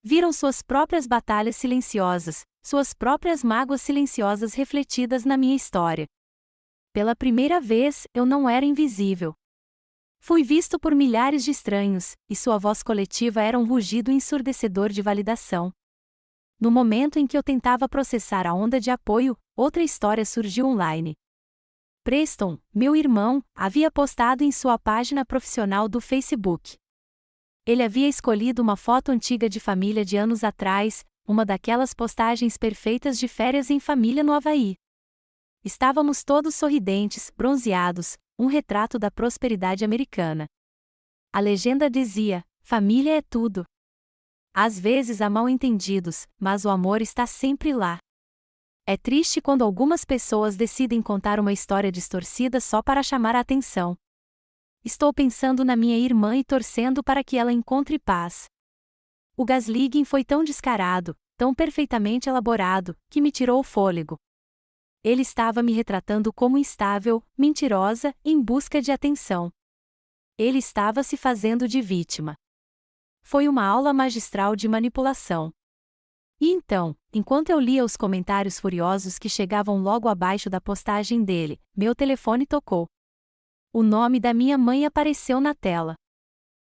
Viram suas próprias batalhas silenciosas, suas próprias mágoas silenciosas refletidas na minha história. Pela primeira vez, eu não era invisível. Fui visto por milhares de estranhos, e sua voz coletiva era um rugido ensurdecedor de validação. No momento em que eu tentava processar a onda de apoio, outra história surgiu online. Preston, meu irmão, havia postado em sua página profissional do Facebook. Ele havia escolhido uma foto antiga de família de anos atrás, uma daquelas postagens perfeitas de férias em família no Havaí. Estávamos todos sorridentes, bronzeados, um retrato da prosperidade americana. A legenda dizia: família é tudo. Às vezes há mal-entendidos, mas o amor está sempre lá. É triste quando algumas pessoas decidem contar uma história distorcida só para chamar a atenção. Estou pensando na minha irmã e torcendo para que ela encontre paz. O gaslighting foi tão descarado, tão perfeitamente elaborado, que me tirou o fôlego. Ele estava me retratando como instável, mentirosa, em busca de atenção. Ele estava se fazendo de vítima. Foi uma aula magistral de manipulação. E então, enquanto eu lia os comentários furiosos que chegavam logo abaixo da postagem dele, meu telefone tocou. O nome da minha mãe apareceu na tela.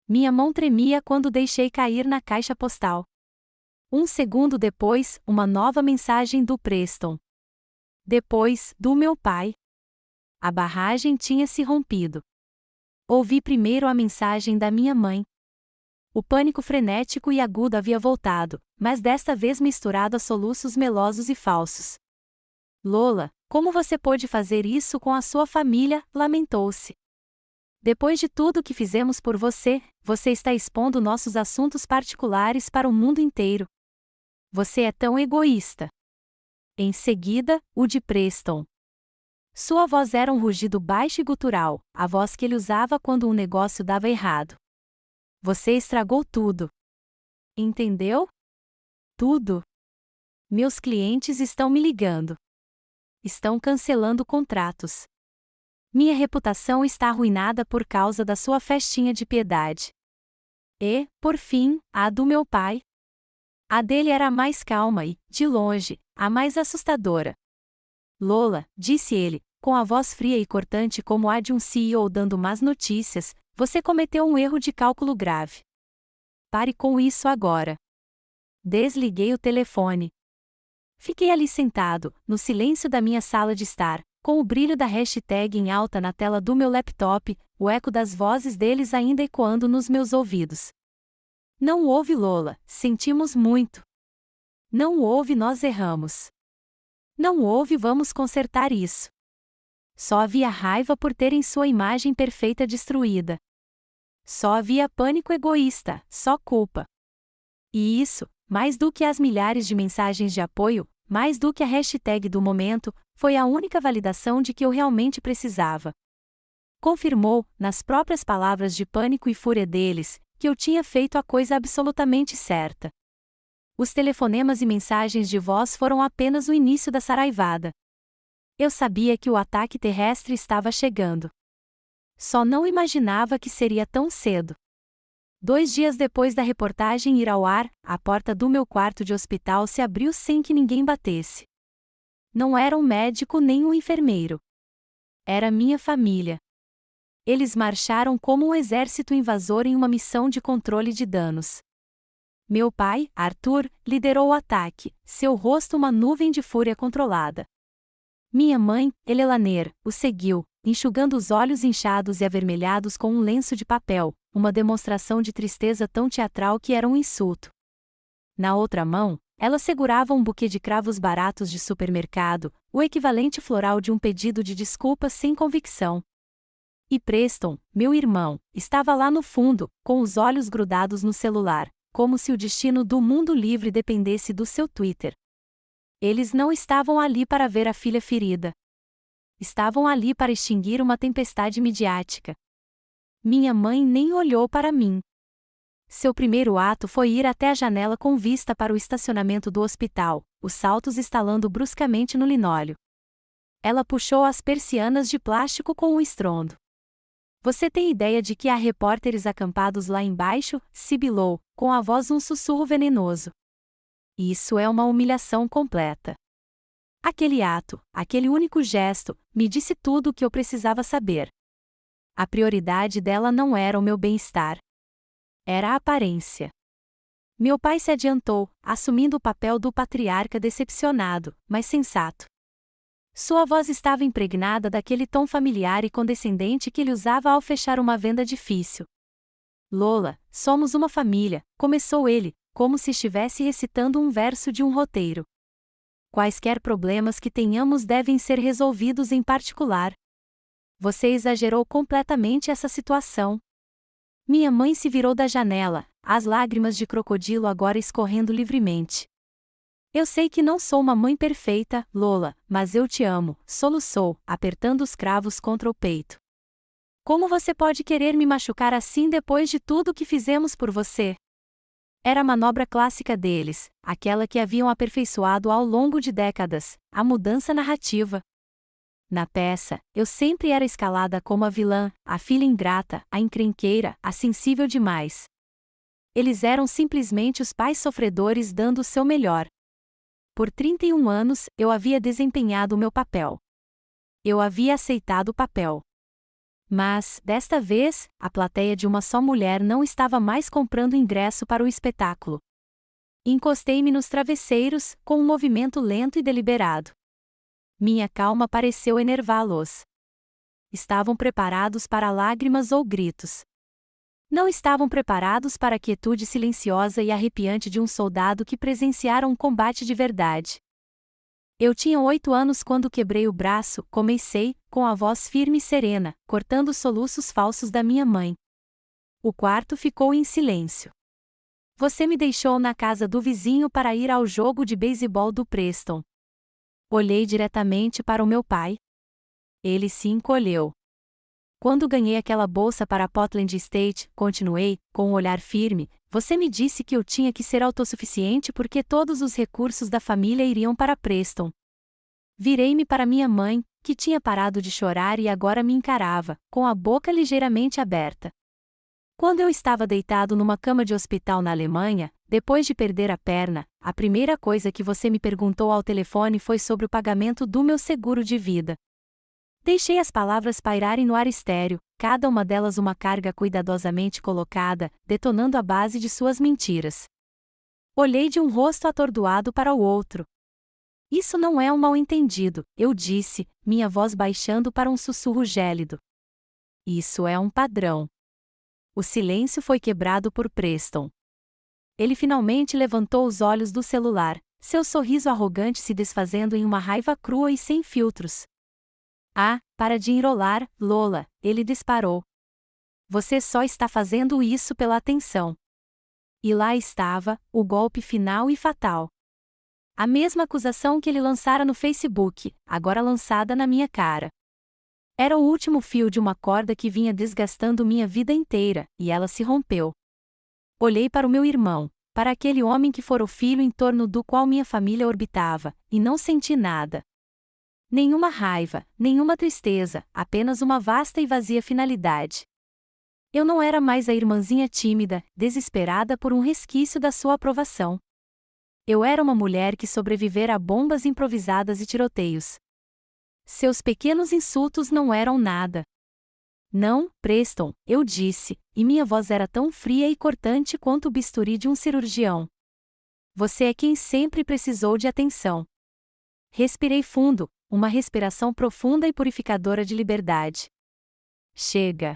Minha mão tremia quando deixei cair na caixa postal. Um segundo depois, uma nova mensagem do Preston. Depois, do meu pai. A barragem tinha se rompido. Ouvi primeiro a mensagem da minha mãe. O pânico frenético e agudo havia voltado, mas desta vez misturado a soluços melosos e falsos. Lola, como você pôde fazer isso com a sua família? Lamentou-se. Depois de tudo que fizemos por você, você está expondo nossos assuntos particulares para o mundo inteiro. Você é tão egoísta. Em seguida, o de Preston. Sua voz era um rugido baixo e gutural, a voz que ele usava quando um negócio dava errado. Você estragou tudo. Entendeu? Tudo. Meus clientes estão me ligando. Estão cancelando contratos. Minha reputação está arruinada por causa da sua festinha de piedade. E, por fim, a do meu pai. A dele era a mais calma e, de longe, a mais assustadora. Lola, disse ele, com a voz fria e cortante como a de um CEO dando más notícias, você cometeu um erro de cálculo grave. Pare com isso agora. Desliguei o telefone. Fiquei ali sentado, no silêncio da minha sala de estar, com o brilho da hashtag em alta na tela do meu laptop, o eco das vozes deles ainda ecoando nos meus ouvidos. Não houve Lola, sentimos muito. Não houve nós erramos. Não houve vamos consertar isso. Só havia raiva por terem sua imagem perfeita destruída. Só havia pânico egoísta, só culpa. E isso, mais do que as milhares de mensagens de apoio, mais do que a hashtag do momento, foi a única validação de que eu realmente precisava. Confirmou, nas próprias palavras de pânico e fúria deles, que eu tinha feito a coisa absolutamente certa. Os telefonemas e mensagens de voz foram apenas o início da saraivada. Eu sabia que o ataque terrestre estava chegando. Só não imaginava que seria tão cedo. 2 dias depois da reportagem ir ao ar, a porta do meu quarto de hospital se abriu sem que ninguém batesse. Não era um médico nem um enfermeiro. Era minha família. Eles marcharam como um exército invasor em uma missão de controle de danos. Meu pai, Arthur, liderou o ataque, seu rosto uma nuvem de fúria controlada. Minha mãe, Elelaner, o seguiu, enxugando os olhos inchados e avermelhados com um lenço de papel, uma demonstração de tristeza tão teatral que era um insulto. Na outra mão, ela segurava um buquê de cravos baratos de supermercado, o equivalente floral de um pedido de desculpas sem convicção. E Preston, meu irmão, estava lá no fundo, com os olhos grudados no celular, como se o destino do mundo livre dependesse do seu Twitter. Eles não estavam ali para ver a filha ferida. Estavam ali para extinguir uma tempestade midiática. Minha mãe nem olhou para mim. Seu primeiro ato foi ir até a janela com vista para o estacionamento do hospital, os saltos estalando bruscamente no linóleo. Ela puxou as persianas de plástico com um estrondo. Você tem ideia de que há repórteres acampados lá embaixo? Sibilou, com a voz um sussurro venenoso. Isso é uma humilhação completa. Aquele ato, aquele único gesto, me disse tudo o que eu precisava saber. A prioridade dela não era o meu bem-estar. Era a aparência. Meu pai se adiantou, assumindo o papel do patriarca decepcionado, mas sensato. Sua voz estava impregnada daquele tom familiar e condescendente que ele usava ao fechar uma venda difícil. Lola, somos uma família, começou ele, como se estivesse recitando um verso de um roteiro. Quaisquer problemas que tenhamos devem ser resolvidos em particular. Você exagerou completamente essa situação. Minha mãe se virou da janela, as lágrimas de crocodilo agora escorrendo livremente. Eu sei que não sou uma mãe perfeita, Lola, mas eu te amo, soluçou, apertando os cravos contra o peito. Como você pode querer me machucar assim depois de tudo que fizemos por você? Era a manobra clássica deles, aquela que haviam aperfeiçoado ao longo de décadas, a mudança narrativa. Na peça, eu sempre era escalada como a vilã, a filha ingrata, a encrenqueira, a sensível demais. Eles eram simplesmente os pais sofredores dando o seu melhor. Por 31 anos, eu havia desempenhado o meu papel. Eu havia aceitado o papel. Mas, desta vez, a plateia de uma só mulher não estava mais comprando ingresso para o espetáculo. Encostei-me nos travesseiros, com um movimento lento e deliberado. Minha calma pareceu enervá-los. Estavam preparados para lágrimas ou gritos. Não estavam preparados para a quietude silenciosa e arrepiante de um soldado que presenciara um combate de verdade. Eu tinha 8 anos quando quebrei o braço, comecei, com a voz firme e serena, cortando os soluços falsos da minha mãe. O quarto ficou em silêncio. Você me deixou na casa do vizinho para ir ao jogo de beisebol do Preston. Olhei diretamente para o meu pai. Ele se encolheu. Quando ganhei aquela bolsa para Portland State, continuei, com um olhar firme, você me disse que eu tinha que ser autossuficiente porque todos os recursos da família iriam para Preston. Virei-me para minha mãe, que tinha parado de chorar e agora me encarava, com a boca ligeiramente aberta. Quando eu estava deitado numa cama de hospital na Alemanha, depois de perder a perna, a primeira coisa que você me perguntou ao telefone foi sobre o pagamento do meu seguro de vida. Deixei as palavras pairarem no ar estéril, cada uma delas uma carga cuidadosamente colocada, detonando a base de suas mentiras. Olhei de um rosto atordoado para o outro. Isso não é um mal-entendido, eu disse, minha voz baixando para um sussurro gélido. Isso é um padrão. O silêncio foi quebrado por Preston. Ele finalmente levantou os olhos do celular, seu sorriso arrogante se desfazendo em uma raiva crua e sem filtros. Ah, para de enrolar, Lola, ele disparou. Você só está fazendo isso pela atenção. E lá estava, o golpe final e fatal. A mesma acusação que ele lançara no Facebook, agora lançada na minha cara. Era o último fio de uma corda que vinha desgastando minha vida inteira, e ela se rompeu. Olhei para o meu irmão, para aquele homem que fora o filho em torno do qual minha família orbitava, e não senti nada. Nenhuma raiva, nenhuma tristeza, apenas uma vasta e vazia finalidade. Eu não era mais a irmãzinha tímida, desesperada por um resquício da sua aprovação. Eu era uma mulher que sobrevivera a bombas improvisadas e tiroteios. Seus pequenos insultos não eram nada. Não, Preston, eu disse, e minha voz era tão fria e cortante quanto o bisturi de um cirurgião. Você é quem sempre precisou de atenção. Respirei fundo, uma respiração profunda e purificadora de liberdade. Chega.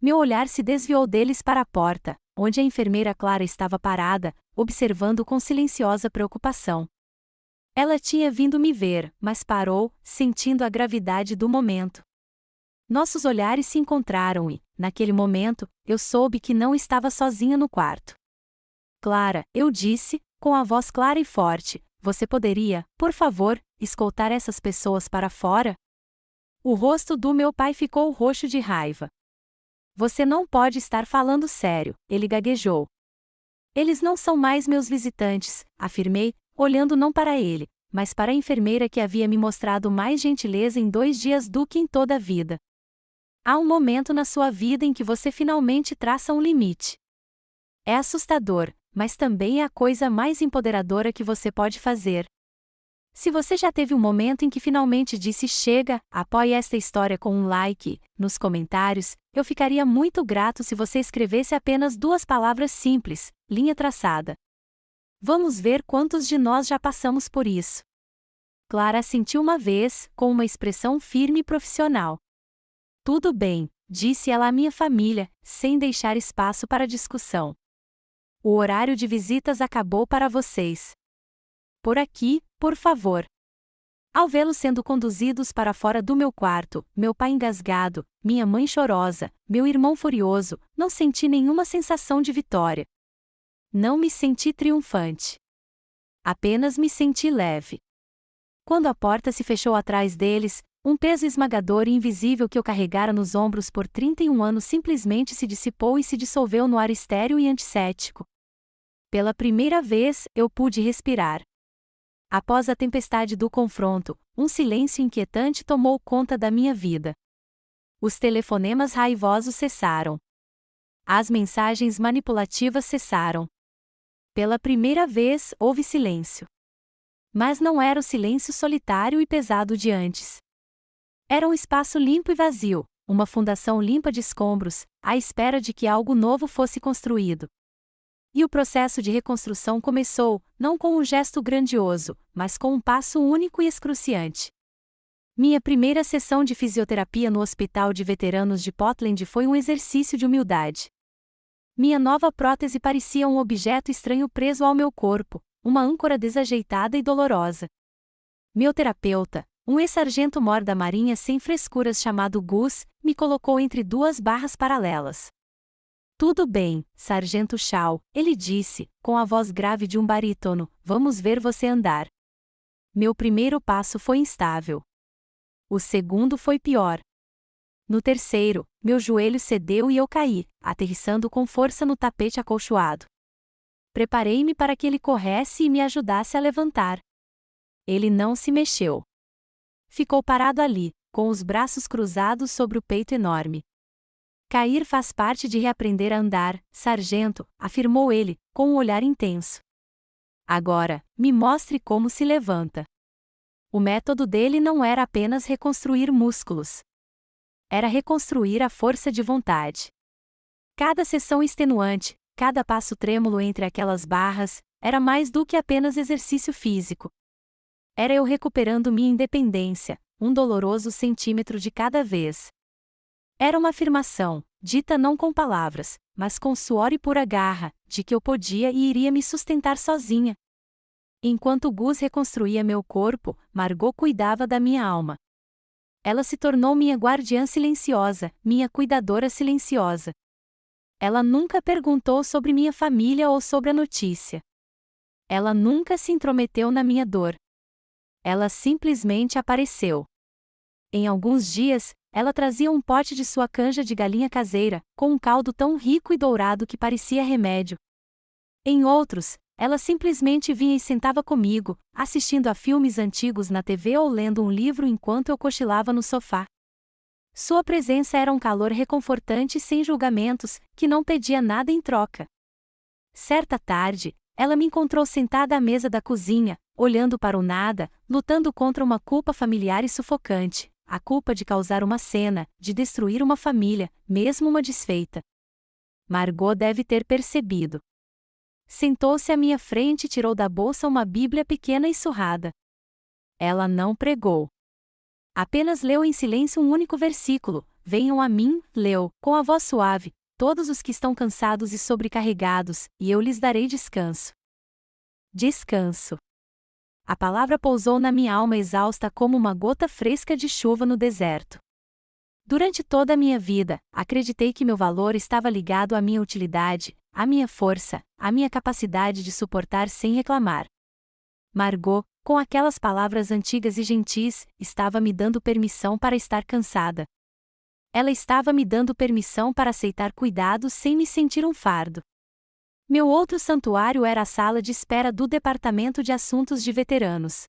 Meu olhar se desviou deles para a porta, onde a enfermeira Clara estava parada, observando com silenciosa preocupação. Ela tinha vindo me ver, mas parou, sentindo a gravidade do momento. Nossos olhares se encontraram e, naquele momento, eu soube que não estava sozinha no quarto. Clara, eu disse, com a voz clara e forte, você poderia, por favor, escoltar essas pessoas para fora? O rosto do meu pai ficou roxo de raiva. Você não pode estar falando sério, ele gaguejou. Eles não são mais meus visitantes, afirmei, olhando não para ele, mas para a enfermeira que havia me mostrado mais gentileza em 2 dias do que em toda a vida. Há um momento na sua vida em que você finalmente traça um limite. É assustador, mas também é a coisa mais empoderadora que você pode fazer. Se você já teve um momento em que finalmente disse chega, apoie esta história com um like. Nos comentários, eu ficaria muito grato se você escrevesse apenas 2 palavras simples, linha traçada. Vamos ver quantos de nós já passamos por isso. Clara assentiu uma vez, com uma expressão firme e profissional. Tudo bem, disse ela à minha família, sem deixar espaço para discussão. O horário de visitas acabou para vocês. Por aqui, por favor. Ao vê-los sendo conduzidos para fora do meu quarto, meu pai engasgado, minha mãe chorosa, meu irmão furioso, não senti nenhuma sensação de vitória. Não me senti triunfante. Apenas me senti leve. Quando a porta se fechou atrás deles, um peso esmagador e invisível que eu carregara nos ombros por 31 anos simplesmente se dissipou e se dissolveu no ar estéril e antisséptico. Pela primeira vez, eu pude respirar. Após a tempestade do confronto, um silêncio inquietante tomou conta da minha vida. Os telefonemas raivosos cessaram. As mensagens manipulativas cessaram. Pela primeira vez, houve silêncio. Mas não era o silêncio solitário e pesado de antes. Era um espaço limpo e vazio, uma fundação limpa de escombros, à espera de que algo novo fosse construído. E o processo de reconstrução começou, não com um gesto grandioso, mas com um passo único e excruciante. Minha primeira sessão de fisioterapia no Hospital de Veteranos de Portland foi um exercício de humildade. Minha nova prótese parecia um objeto estranho preso ao meu corpo, uma âncora desajeitada e dolorosa. Meu terapeuta, um ex-sargento-mor da Marinha sem frescuras chamado Gus, me colocou entre 2 barras paralelas. Tudo bem, Sargento Shaw, ele disse, com a voz grave de um barítono, vamos ver você andar. Meu primeiro passo foi instável. O segundo foi pior. No terceiro, meu joelho cedeu e eu caí, aterrissando com força no tapete acolchoado. Preparei-me para que ele corresse e me ajudasse a levantar. Ele não se mexeu. Ficou parado ali, com os braços cruzados sobre o peito enorme. Cair faz parte de reaprender a andar, sargento, afirmou ele, com um olhar intenso. Agora, me mostre como se levanta. O método dele não era apenas reconstruir músculos. Era reconstruir a força de vontade. Cada sessão extenuante, cada passo trêmulo entre aquelas barras, era mais do que apenas exercício físico. Era eu recuperando minha independência, um doloroso centímetro de cada vez. Era uma afirmação, dita não com palavras, mas com suor e pura garra, de que eu podia e iria me sustentar sozinha. Enquanto Gus reconstruía meu corpo, Margot cuidava da minha alma. Ela se tornou minha guardiã silenciosa, minha cuidadora silenciosa. Ela nunca perguntou sobre minha família ou sobre a notícia. Ela nunca se intrometeu na minha dor. Ela simplesmente apareceu. Em alguns dias, ela trazia um pote de sua canja de galinha caseira, com um caldo tão rico e dourado que parecia remédio. Em outros, ela simplesmente vinha e sentava comigo, assistindo a filmes antigos na TV ou lendo um livro enquanto eu cochilava no sofá. Sua presença era um calor reconfortante sem julgamentos, que não pedia nada em troca. Certa tarde, ela me encontrou sentada à mesa da cozinha, olhando para o nada, lutando contra uma culpa familiar e sufocante. A culpa de causar uma cena, de destruir uma família, mesmo uma desfeita. Margot deve ter percebido. Sentou-se à minha frente e tirou da bolsa uma Bíblia pequena e surrada. Ela não pregou. Apenas leu em silêncio um único versículo. Venham a mim, leu, com a voz suave, todos os que estão cansados e sobrecarregados, e eu lhes darei descanso. Descanso. A palavra pousou na minha alma exausta como uma gota fresca de chuva no deserto. Durante toda a minha vida, acreditei que meu valor estava ligado à minha utilidade, à minha força, à minha capacidade de suportar sem reclamar. Margot, com aquelas palavras antigas e gentis, estava me dando permissão para estar cansada. Ela estava me dando permissão para aceitar cuidados sem me sentir um fardo. Meu outro santuário era a sala de espera do Departamento de Assuntos de Veteranos.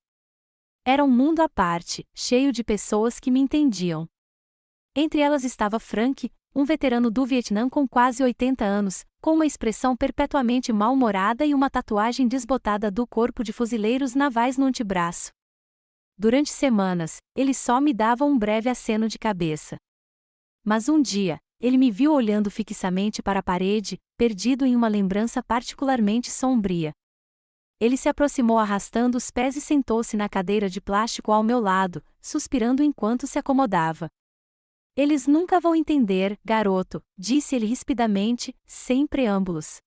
Era um mundo à parte, cheio de pessoas que me entendiam. Entre elas estava Frank, um veterano do Vietnã com quase 80 anos, com uma expressão perpetuamente mal-humorada e uma tatuagem desbotada do corpo de fuzileiros navais no antebraço. Durante semanas, ele só me dava um breve aceno de cabeça. Mas um dia, ele me viu olhando fixamente para a parede, perdido em uma lembrança particularmente sombria. Ele se aproximou arrastando os pés e sentou-se na cadeira de plástico ao meu lado, suspirando enquanto se acomodava. Eles nunca vão entender, garoto, disse ele rispidamente, sem preâmbulos.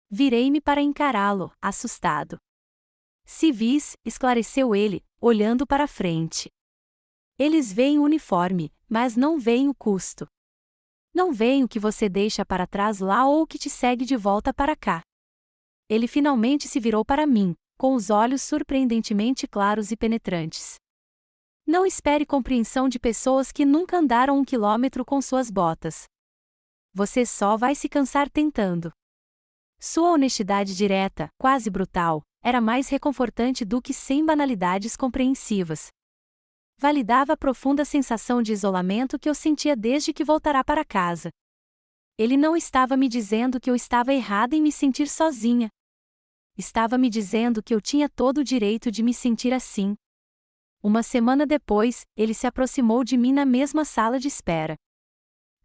Virei-me para encará-lo, assustado. Civis, esclareceu ele, olhando para frente. Eles veem o uniforme, mas não veem o custo. Não veem o que você deixa para trás lá ou o que te segue de volta para cá. Ele finalmente se virou para mim, com os olhos surpreendentemente claros e penetrantes. Não espere compreensão de pessoas que nunca andaram 1 quilômetro com suas botas. Você só vai se cansar tentando. Sua honestidade direta, quase brutal, era mais reconfortante do que 100 banalidades compreensivas. Validava a profunda sensação de isolamento que eu sentia desde que voltara para casa. Ele não estava me dizendo que eu estava errada em me sentir sozinha. Estava me dizendo que eu tinha todo o direito de me sentir assim. Uma semana depois, ele se aproximou de mim na mesma sala de espera.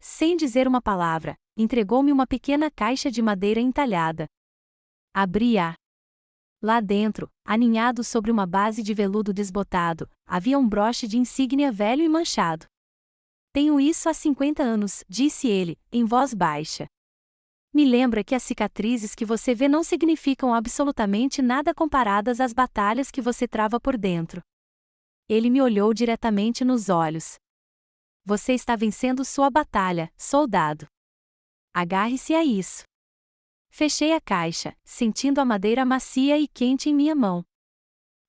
Sem dizer uma palavra, entregou-me uma pequena caixa de madeira entalhada. Abri-a. Lá dentro, aninhado sobre uma base de veludo desbotado, havia um broche de insígnia velho e manchado. Tenho isso há 50 anos, disse ele, em voz baixa. Me lembra que as cicatrizes que você vê não significam absolutamente nada comparadas às batalhas que você trava por dentro. Ele me olhou diretamente nos olhos. Você está vencendo sua batalha, soldado. Agarre-se a isso. Fechei a caixa, sentindo a madeira macia e quente em minha mão.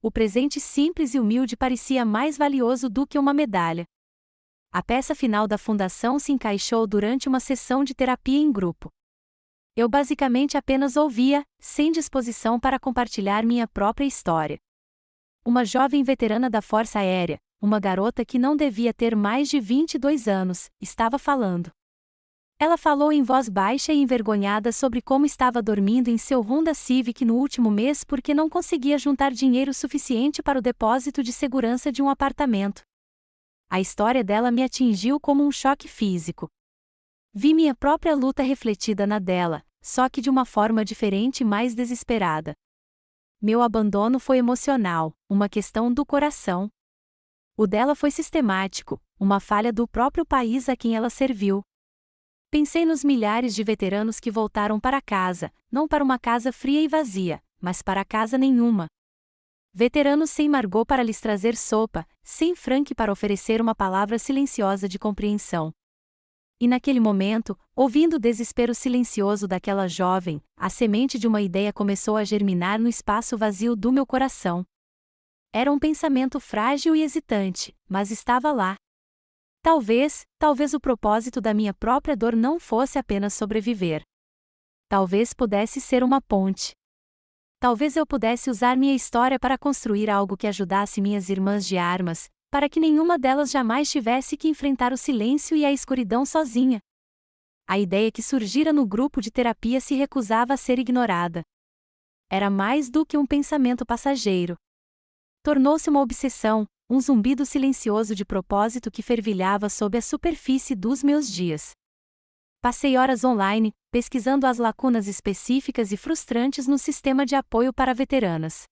O presente simples e humilde parecia mais valioso do que uma medalha. A peça final da fundação se encaixou durante uma sessão de terapia em grupo. Eu basicamente apenas ouvia, sem disposição para compartilhar minha própria história. Uma jovem veterana da Força Aérea, uma garota que não devia ter mais de 22 anos, estava falando. Ela falou em voz baixa e envergonhada sobre como estava dormindo em seu Honda Civic no último mês porque não conseguia juntar dinheiro suficiente para o depósito de segurança de um apartamento. A história dela me atingiu como um choque físico. Vi minha própria luta refletida na dela, só que de uma forma diferente e mais desesperada. Meu abandono foi emocional, uma questão do coração. O dela foi sistemático, uma falha do próprio país a quem ela serviu. Pensei nos milhares de veteranos que voltaram para casa, não para uma casa fria e vazia, mas para casa nenhuma. Veteranos sem Margot para lhes trazer sopa, sem Frank para oferecer uma palavra silenciosa de compreensão. E naquele momento, ouvindo o desespero silencioso daquela jovem, a semente de uma ideia começou a germinar no espaço vazio do meu coração. Era um pensamento frágil e hesitante, mas estava lá. Talvez o propósito da minha própria dor não fosse apenas sobreviver. Talvez pudesse ser uma ponte. Talvez eu pudesse usar minha história para construir algo que ajudasse minhas irmãs de armas, para que nenhuma delas jamais tivesse que enfrentar o silêncio e a escuridão sozinha. A ideia que surgira no grupo de terapia se recusava a ser ignorada. Era mais do que um pensamento passageiro. Tornou-se uma obsessão, um zumbido silencioso de propósito que fervilhava sob a superfície dos meus dias. Passei horas online, pesquisando as lacunas específicas e frustrantes no sistema de apoio para veteranas.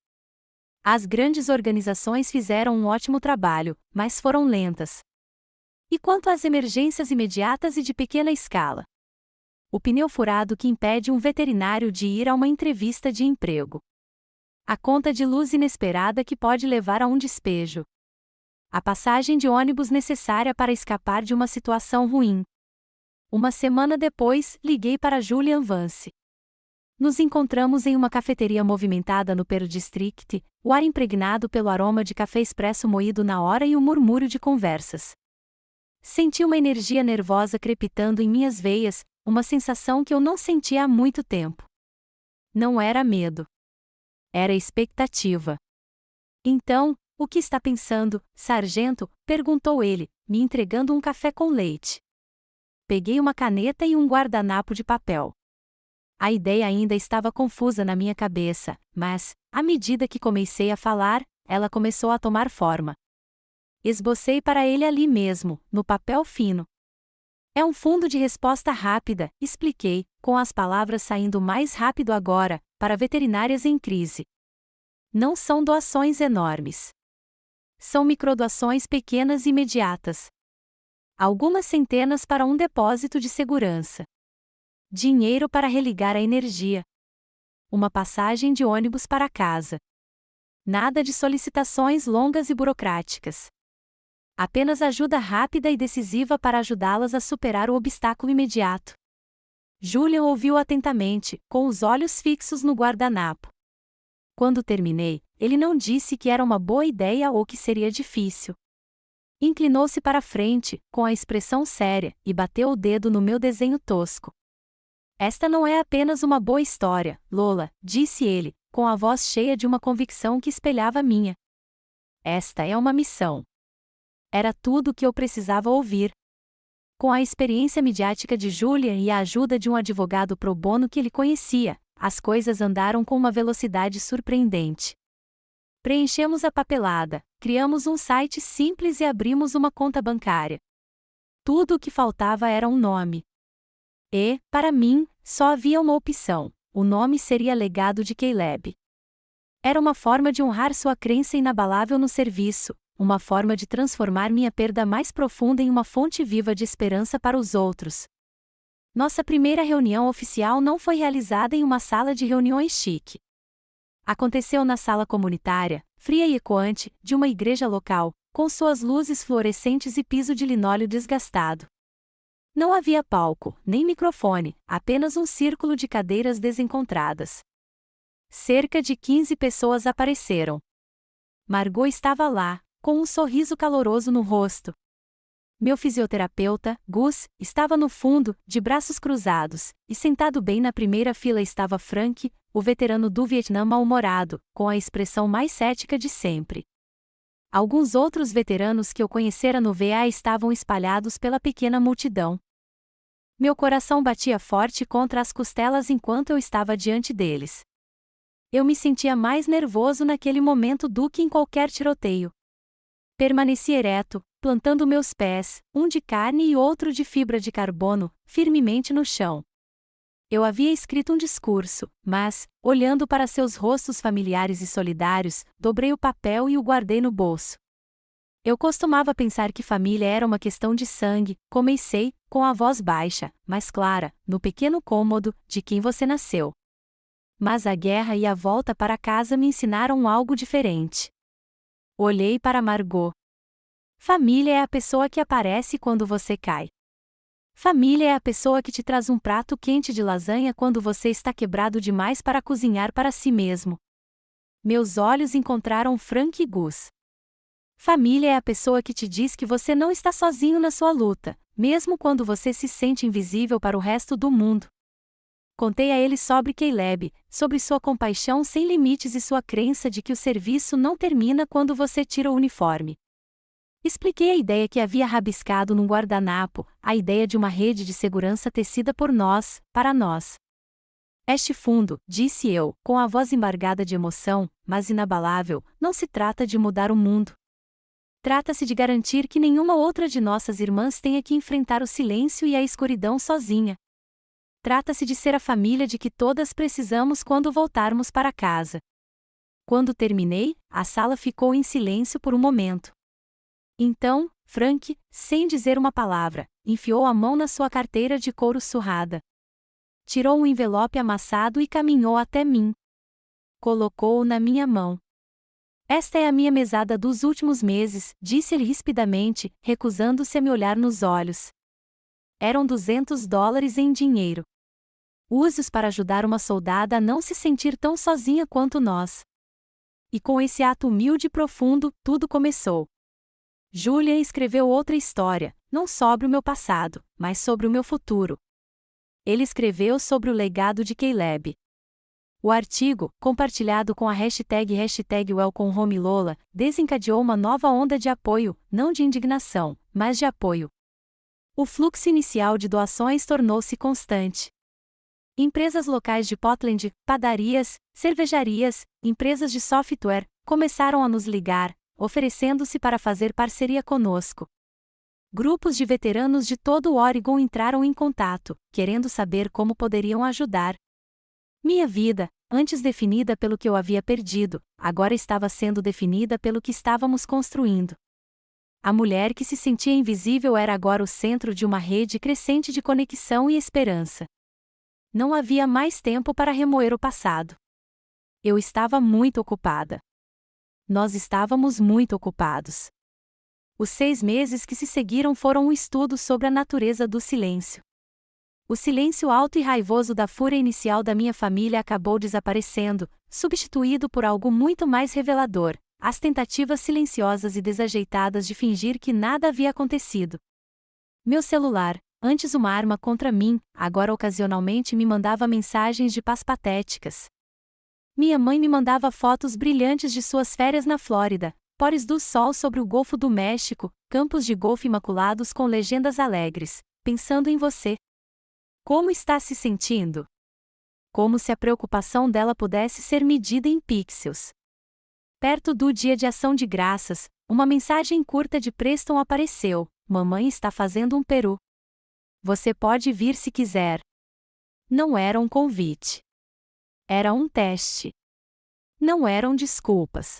As grandes organizações fizeram um ótimo trabalho, mas foram lentas. E quanto às emergências imediatas e de pequena escala? O pneu furado que impede um veterinário de ir a uma entrevista de emprego. A conta de luz inesperada que pode levar a um despejo. A passagem de ônibus necessária para escapar de uma situação ruim. Uma semana depois, liguei para Julian Vance. Nos encontramos em uma cafeteria movimentada no Pearl District, o ar impregnado pelo aroma de café expresso moído na hora e o murmúrio de conversas. Senti uma energia nervosa crepitando em minhas veias, uma sensação que eu não sentia há muito tempo. Não era medo. Era expectativa. Então, o que está pensando, sargento? Perguntou ele, me entregando um café com leite. Peguei uma caneta e um guardanapo de papel. A ideia ainda estava confusa na minha cabeça, mas, à medida que comecei a falar, ela começou a tomar forma. Esbocei para ele ali mesmo, no papel fino. É um fundo de resposta rápida, expliquei, com as palavras saindo mais rápido agora, para veterinárias em crise. Não são doações enormes. São microdoações pequenas e imediatas. Algumas centenas para um depósito de segurança. Dinheiro para religar a energia. Uma passagem de ônibus para casa. Nada de solicitações longas e burocráticas. Apenas ajuda rápida e decisiva para ajudá-las a superar o obstáculo imediato. Julian ouviu atentamente, com os olhos fixos no guardanapo. Quando terminei, ele não disse que era uma boa ideia ou que seria difícil. Inclinou-se para frente, com a expressão séria, e bateu o dedo no meu desenho tosco. Esta não é apenas uma boa história, Lola, disse ele, com a voz cheia de uma convicção que espelhava a minha. Esta é uma missão. Era tudo o que eu precisava ouvir. Com a experiência midiática de Julian e a ajuda de um advogado pro bono que ele conhecia, as coisas andaram com uma velocidade surpreendente. Preenchemos a papelada, criamos um site simples e abrimos uma conta bancária. Tudo o que faltava era um nome. E, para mim, só havia uma opção: o nome seria Legado de Caleb. Era uma forma de honrar sua crença inabalável no serviço, uma forma de transformar minha perda mais profunda em uma fonte viva de esperança para os outros. Nossa primeira reunião oficial não foi realizada em uma sala de reuniões chique. Aconteceu na sala comunitária, fria e ecoante, de uma igreja local, com suas luzes fluorescentes e piso de linóleo desgastado. Não havia palco, nem microfone, apenas um círculo de cadeiras desencontradas. Cerca de 15 pessoas apareceram. Margot estava lá, com um sorriso caloroso no rosto. Meu fisioterapeuta, Gus, estava no fundo, de braços cruzados, e sentado bem na primeira fila estava Frank, o veterano do Vietnã mal-humorado, com a expressão mais cética de sempre. Alguns outros veteranos que eu conhecera no VA estavam espalhados pela pequena multidão. Meu coração batia forte contra as costelas enquanto eu estava diante deles. Eu me sentia mais nervoso naquele momento do que em qualquer tiroteio. Permaneci ereto, plantando meus pés, um de carne e outro de fibra de carbono, firmemente no chão. Eu havia escrito um discurso, mas, olhando para seus rostos familiares e solidários, dobrei o papel e o guardei no bolso. Eu costumava pensar que família era uma questão de sangue, comecei, com a voz baixa, mas clara, no pequeno cômodo, de quem você nasceu. Mas a guerra e a volta para casa me ensinaram algo diferente. Olhei para Margot. Família é a pessoa que aparece quando você cai. Família é a pessoa que te traz um prato quente de lasanha quando você está quebrado demais para cozinhar para si mesmo. Meus olhos encontraram Frank e Gus. Família é a pessoa que te diz que você não está sozinho na sua luta, mesmo quando você se sente invisível para o resto do mundo. Contei a ele sobre Caleb, sobre sua compaixão sem limites e sua crença de que o serviço não termina quando você tira o uniforme. Expliquei a ideia que havia rabiscado num guardanapo, a ideia de uma rede de segurança tecida por nós, para nós. Este fundo, disse eu, com a voz embargada de emoção, mas inabalável, não se trata de mudar o mundo. Trata-se de garantir que nenhuma outra de nossas irmãs tenha que enfrentar o silêncio e a escuridão sozinha. Trata-se de ser a família de que todas precisamos quando voltarmos para casa. Quando terminei, a sala ficou em silêncio por um momento. Então, Frank, sem dizer uma palavra, enfiou a mão na sua carteira de couro surrada. Tirou um envelope amassado e caminhou até mim. Colocou-o na minha mão. Esta é a minha mesada dos últimos meses, disse-lhe rispidamente, recusando-se a me olhar nos olhos. Eram $200 em dinheiro. Use-os para ajudar uma soldada a não se sentir tão sozinha quanto nós. E com esse ato humilde e profundo, tudo começou. Julian escreveu outra história, não sobre o meu passado, mas sobre o meu futuro. Ele escreveu sobre o legado de Caleb. O artigo, compartilhado com a hashtag #WelcomeHomeLola, desencadeou uma nova onda de apoio, não de indignação, mas de apoio. O fluxo inicial de doações tornou-se constante. Empresas locais de Portland, padarias, cervejarias, empresas de software, começaram a nos ligar, oferecendo-se para fazer parceria conosco. Grupos de veteranos de todo o Oregon entraram em contato, querendo saber como poderiam ajudar. Minha vida, antes definida pelo que eu havia perdido, agora estava sendo definida pelo que estávamos construindo. A mulher que se sentia invisível era agora o centro de uma rede crescente de conexão e esperança. Não havia mais tempo para remoer o passado. Eu estava muito ocupada. Nós estávamos muito ocupados. Os 6 meses que se seguiram foram um estudo sobre a natureza do silêncio. O silêncio alto e raivoso da fúria inicial da minha família acabou desaparecendo, substituído por algo muito mais revelador: as tentativas silenciosas e desajeitadas de fingir que nada havia acontecido. Meu celular, antes uma arma contra mim, agora ocasionalmente me mandava mensagens de paz patéticas. Minha mãe me mandava fotos brilhantes de suas férias na Flórida, pores do sol sobre o Golfo do México, campos de golfe imaculados com legendas alegres: pensando em você. Como está se sentindo? Como se a preocupação dela pudesse ser medida em pixels. Perto do Dia de Ação de Graças, uma mensagem curta de Preston apareceu: mamãe está fazendo um peru. Você pode vir se quiser. Não era um convite. Era um teste. Não eram desculpas.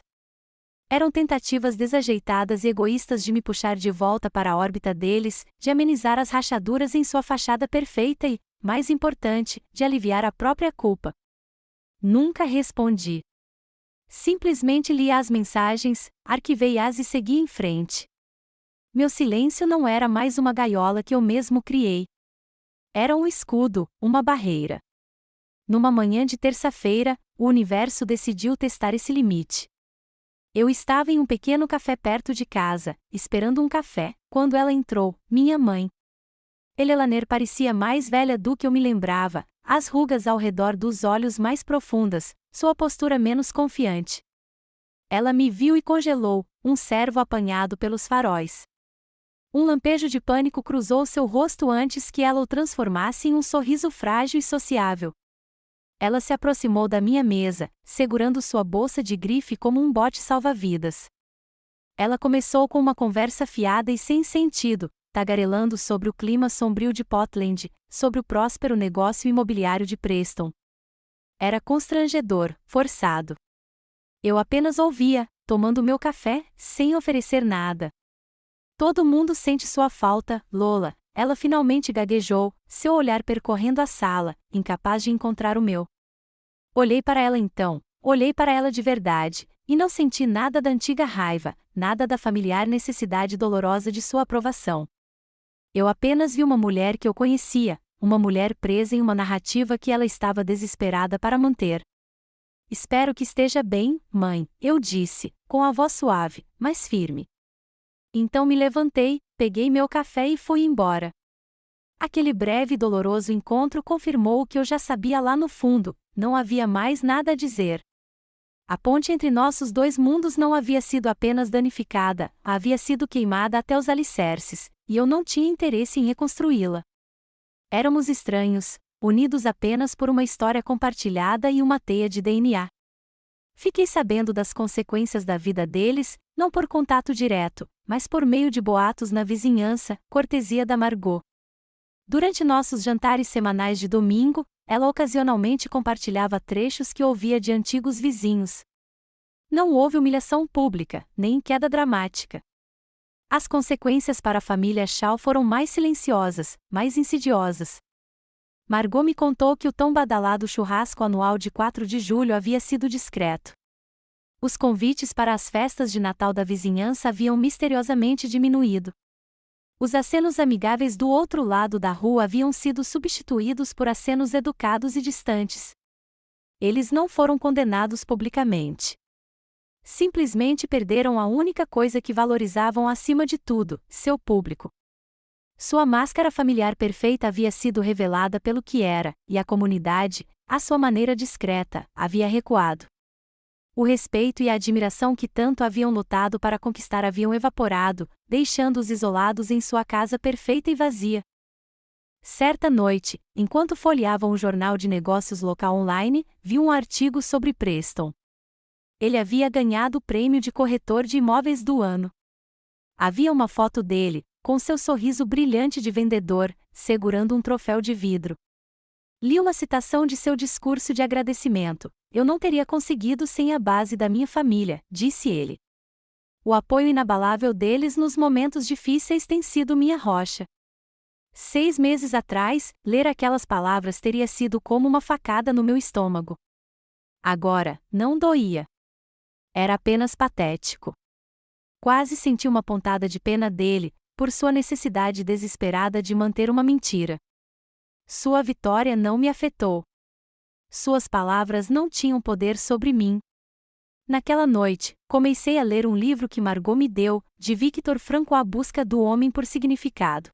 Eram tentativas desajeitadas e egoístas de me puxar de volta para a órbita deles, de amenizar as rachaduras em sua fachada perfeita e, mais importante, de aliviar a própria culpa. Nunca respondi. Simplesmente li as mensagens, arquivei-as e segui em frente. Meu silêncio não era mais uma gaiola que eu mesmo criei. Era um escudo, uma barreira. Numa manhã de terça-feira, o universo decidiu testar esse limite. Eu estava em um pequeno café perto de casa, esperando um café, quando ela entrou, minha mãe. Elelaner parecia mais velha do que eu me lembrava, as rugas ao redor dos olhos mais profundas, sua postura menos confiante. Ela me viu e congelou, um cervo apanhado pelos faróis. Um lampejo de pânico cruzou seu rosto antes que ela o transformasse em um sorriso frágil e sociável. Ela se aproximou da minha mesa, segurando sua bolsa de grife como um bote salva-vidas. Ela começou com uma conversa fiada e sem sentido, tagarelando sobre o clima sombrio de Portland, sobre o próspero negócio imobiliário de Preston. Era constrangedor, forçado. Eu apenas ouvia, tomando meu café, sem oferecer nada. Todo mundo sente sua falta, Lola. Ela finalmente gaguejou, seu olhar percorrendo a sala, incapaz de encontrar o meu. Olhei para ela então, olhei para ela de verdade, e não senti nada da antiga raiva, nada da familiar necessidade dolorosa de sua aprovação. Eu apenas vi uma mulher que eu conhecia, uma mulher presa em uma narrativa que ela estava desesperada para manter. Espero que esteja bem, mãe, eu disse, com a voz suave, mas firme. Então me levantei, peguei meu café e fui embora. Aquele breve e doloroso encontro confirmou o que eu já sabia lá no fundo: não havia mais nada a dizer. A ponte entre nossos 2 mundos não havia sido apenas danificada, havia sido queimada até os alicerces, e eu não tinha interesse em reconstruí-la. Éramos estranhos, unidos apenas por uma história compartilhada e uma teia de DNA. Fiquei sabendo das consequências da vida deles, não por contato direto, mas por meio de boatos na vizinhança, cortesia da Margot. Durante nossos jantares semanais de domingo, ela ocasionalmente compartilhava trechos que ouvia de antigos vizinhos. Não houve humilhação pública, nem queda dramática. As consequências para a família Shaw foram mais silenciosas, mais insidiosas. Margot me contou que o tão badalado churrasco anual de 4 de julho havia sido discreto. Os convites para as festas de Natal da vizinhança haviam misteriosamente diminuído. Os acenos amigáveis do outro lado da rua haviam sido substituídos por acenos educados e distantes. Eles não foram condenados publicamente. Simplesmente perderam a única coisa que valorizavam acima de tudo: seu público. Sua máscara familiar perfeita havia sido revelada pelo que era, e a comunidade, à sua maneira discreta, havia recuado. O respeito e a admiração que tanto haviam lutado para conquistar haviam evaporado, deixando-os isolados em sua casa perfeita e vazia. Certa noite, enquanto folheavam o jornal de negócios local online, vi um artigo sobre Preston. ele havia ganhado o prêmio de corretor de imóveis do ano. Havia uma foto dele, com seu sorriso brilhante de vendedor, segurando um troféu de vidro. Li uma citação de seu discurso de agradecimento. Eu não teria conseguido sem a base da minha família, disse ele. O apoio inabalável deles nos momentos difíceis tem sido minha rocha. 6 meses atrás, ler aquelas palavras teria sido como uma facada no meu estômago. Agora, não doía. Era apenas patético. Quase senti uma pontada de pena dele, por sua necessidade desesperada de manter uma mentira. Sua vitória não me afetou. Suas palavras não tinham poder sobre mim. Naquela noite, comecei a ler um livro que Margot me deu, de Viktor Frankl, A Busca do Homem por Significado.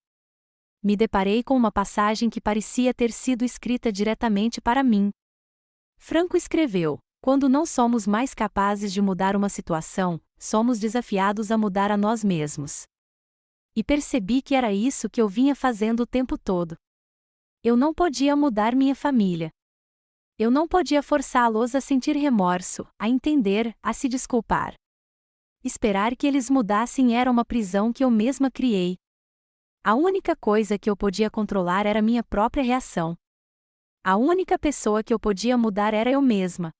Me deparei com uma passagem que parecia ter sido escrita diretamente para mim. Frankl escreveu: quando não somos mais capazes de mudar uma situação, somos desafiados a mudar a nós mesmos. E percebi que era isso que eu vinha fazendo o tempo todo. Eu não podia mudar minha família. Eu não podia forçá-los a sentir remorso, a entender, a se desculpar. Esperar que eles mudassem era uma prisão que eu mesma criei. A única coisa que eu podia controlar era minha própria reação. A única pessoa que eu podia mudar era eu mesma.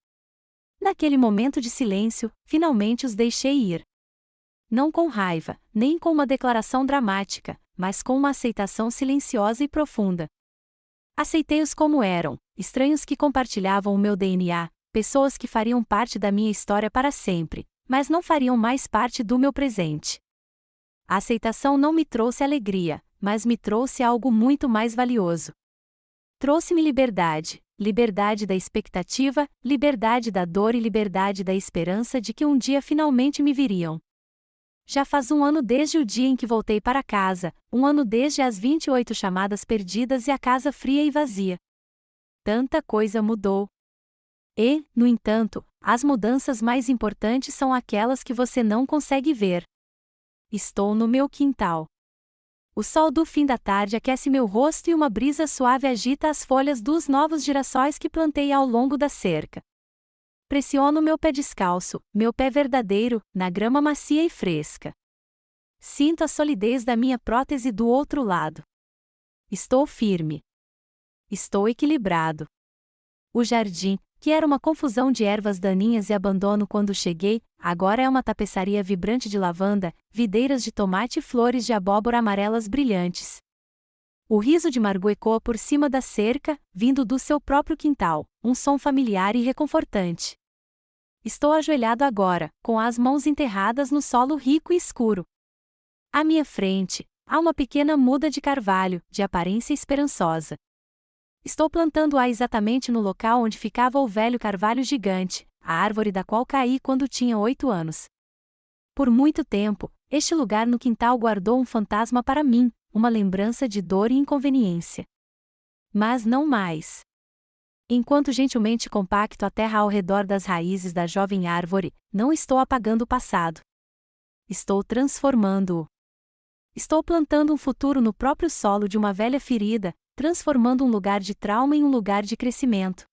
Naquele momento de silêncio, finalmente os deixei ir. Não com raiva, nem com uma declaração dramática, mas com uma aceitação silenciosa e profunda. Aceitei-os como eram, estranhos que compartilhavam o meu DNA, pessoas que fariam parte da minha história para sempre, mas não fariam mais parte do meu presente. A aceitação não me trouxe alegria, mas me trouxe algo muito mais valioso. Trouxe-me liberdade, liberdade da expectativa, liberdade da dor e liberdade da esperança de que um dia finalmente me viriam. Já faz 1 ano desde o dia em que voltei para casa, 1 ano desde as 28 chamadas perdidas e a casa fria e vazia. Tanta coisa mudou. E, no entanto, as mudanças mais importantes são aquelas que você não consegue ver. Estou no meu quintal. O sol do fim da tarde aquece meu rosto e uma brisa suave agita as folhas dos novos girassóis que plantei ao longo da cerca. Pressiono meu pé descalço, meu pé verdadeiro, na grama macia e fresca. Sinto a solidez da minha prótese do outro lado. Estou firme. Estou equilibrado. O jardim, que era uma confusão de ervas daninhas e abandono quando cheguei, agora é uma tapeçaria vibrante de lavanda, videiras de tomate e flores de abóbora amarelas brilhantes. O riso de Margot ecoa por cima da cerca, vindo do seu próprio quintal, um som familiar e reconfortante. Estou ajoelhado agora, com as mãos enterradas no solo rico e escuro. À minha frente, há uma pequena muda de carvalho, de aparência esperançosa. Estou plantando-a exatamente no local onde ficava o velho carvalho gigante, a árvore da qual caí quando tinha 8 anos. Por muito tempo, este lugar no quintal guardou um fantasma para mim, uma lembrança de dor e inconveniência. Mas não mais. Enquanto gentilmente compacto a terra ao redor das raízes da jovem árvore, não estou apagando o passado. Estou transformando-o. Estou plantando um futuro no próprio solo de uma velha ferida, transformando um lugar de trauma em um lugar de crescimento.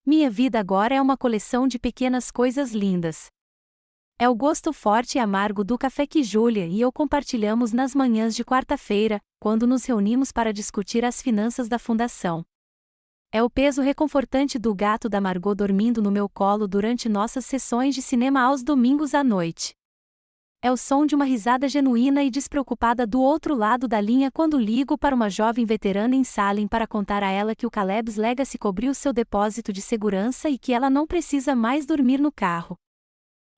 Minha vida agora é uma coleção de pequenas coisas lindas. É o gosto forte e amargo do café que Júlia e eu compartilhamos nas manhãs de quarta-feira, quando nos reunimos para discutir as finanças da fundação. É o peso reconfortante do gato da Margot dormindo no meu colo durante nossas sessões de cinema aos domingos à noite. É o som de uma risada genuína e despreocupada do outro lado da linha quando ligo para uma jovem veterana em Salem para contar a ela que o Caleb's Legacy cobriu seu depósito de segurança e que ela não precisa mais dormir no carro.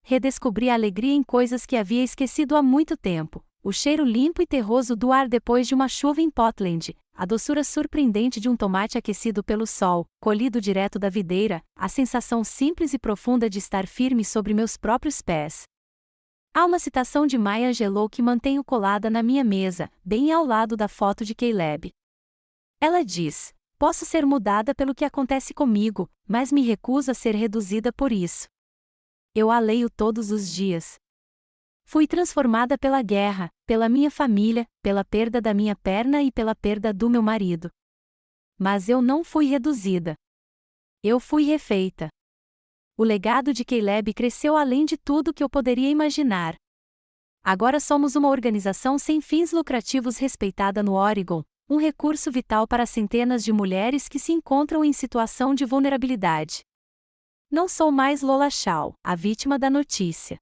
Redescobri a alegria em coisas que havia esquecido há muito tempo. O cheiro limpo e terroso do ar depois de uma chuva em Portland, a doçura surpreendente de um tomate aquecido pelo sol, colhido direto da videira, a sensação simples e profunda de estar firme sobre meus próprios pés. Há uma citação de Maya Angelou que mantenho colada na minha mesa, bem ao lado da foto de Caleb. Ela diz: posso ser mudada pelo que acontece comigo, mas me recuso a ser reduzida por isso. Eu a leio todos os dias. Fui transformada pela guerra, pela minha família, pela perda da minha perna e pela perda do meu marido. Mas eu não fui reduzida. Eu fui refeita. O legado de Caleb cresceu além de tudo que eu poderia imaginar. Agora somos uma organização sem fins lucrativos respeitada no Oregon, um recurso vital para centenas de mulheres que se encontram em situação de vulnerabilidade. Não sou mais Lola Shaw, a vítima da notícia.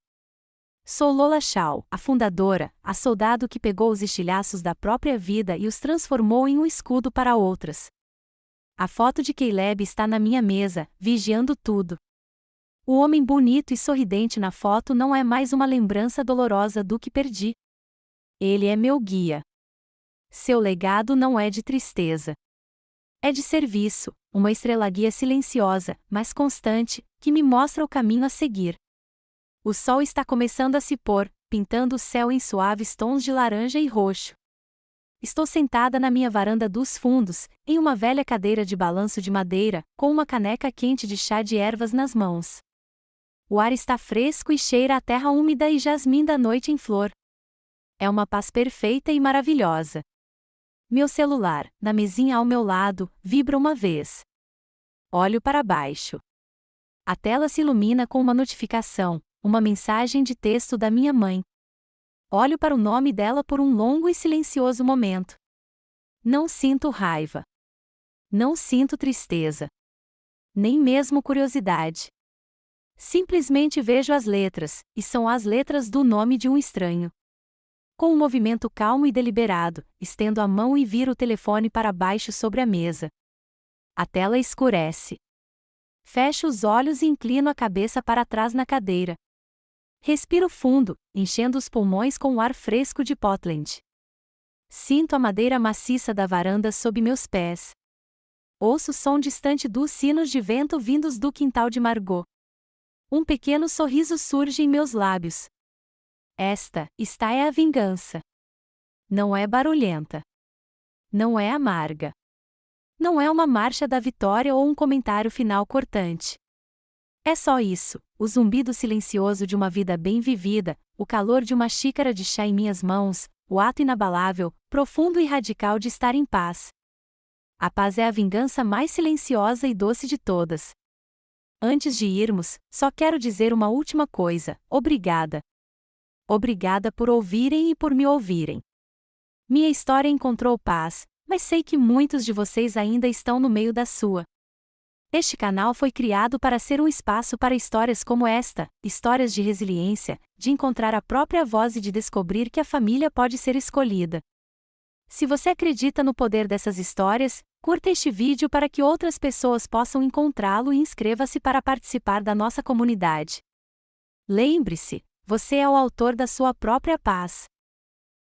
Sou Lola Shaw, a fundadora, a soldado que pegou os estilhaços da própria vida e os transformou em um escudo para outras. A foto de Caleb está na minha mesa, vigiando tudo. O homem bonito e sorridente na foto não é mais uma lembrança dolorosa do que perdi. Ele é meu guia. Seu legado não é de tristeza. É de serviço, uma estrela-guia silenciosa, mas constante, que me mostra o caminho a seguir. O sol está começando a se pôr, pintando o céu em suaves tons de laranja e roxo. Estou sentada na minha varanda dos fundos, em uma velha cadeira de balanço de madeira, com uma caneca quente de chá de ervas nas mãos. O ar está fresco e cheira a terra úmida e jasmim da noite em flor. É uma paz perfeita e maravilhosa. Meu celular, na mesinha ao meu lado, vibra uma vez. Olho para baixo. A tela se ilumina com uma notificação, uma mensagem de texto da minha mãe. Olho para o nome dela por um longo e silencioso momento. Não sinto raiva. Não sinto tristeza. Nem mesmo curiosidade. Simplesmente vejo as letras, e são as letras do nome de um estranho. Com um movimento calmo e deliberado, estendo a mão e viro o telefone para baixo sobre a mesa. A tela escurece. Fecho os olhos e inclino a cabeça para trás na cadeira. Respiro fundo, enchendo os pulmões com o ar fresco de Portland. Sinto a madeira maciça da varanda sob meus pés. Ouço o som distante dos sinos de vento vindos do quintal de Margot. Um pequeno sorriso surge em meus lábios. Esta é a vingança. Não é barulhenta. Não é amarga. Não é uma marcha da vitória ou um comentário final cortante. É só isso, o zumbido silencioso de uma vida bem vivida, o calor de uma xícara de chá em minhas mãos, o ato inabalável, profundo e radical de estar em paz. A paz é a vingança mais silenciosa e doce de todas. Antes de irmos, só quero dizer uma última coisa: obrigada. Obrigada por ouvirem e por me ouvirem. Minha história encontrou paz, mas sei que muitos de vocês ainda estão no meio da sua. Este canal foi criado para ser um espaço para histórias como esta, histórias de resiliência, de encontrar a própria voz e de descobrir que a família pode ser escolhida. Se você acredita no poder dessas histórias, curta este vídeo para que outras pessoas possam encontrá-lo e inscreva-se para participar da nossa comunidade. Lembre-se, você é o autor da sua própria paz.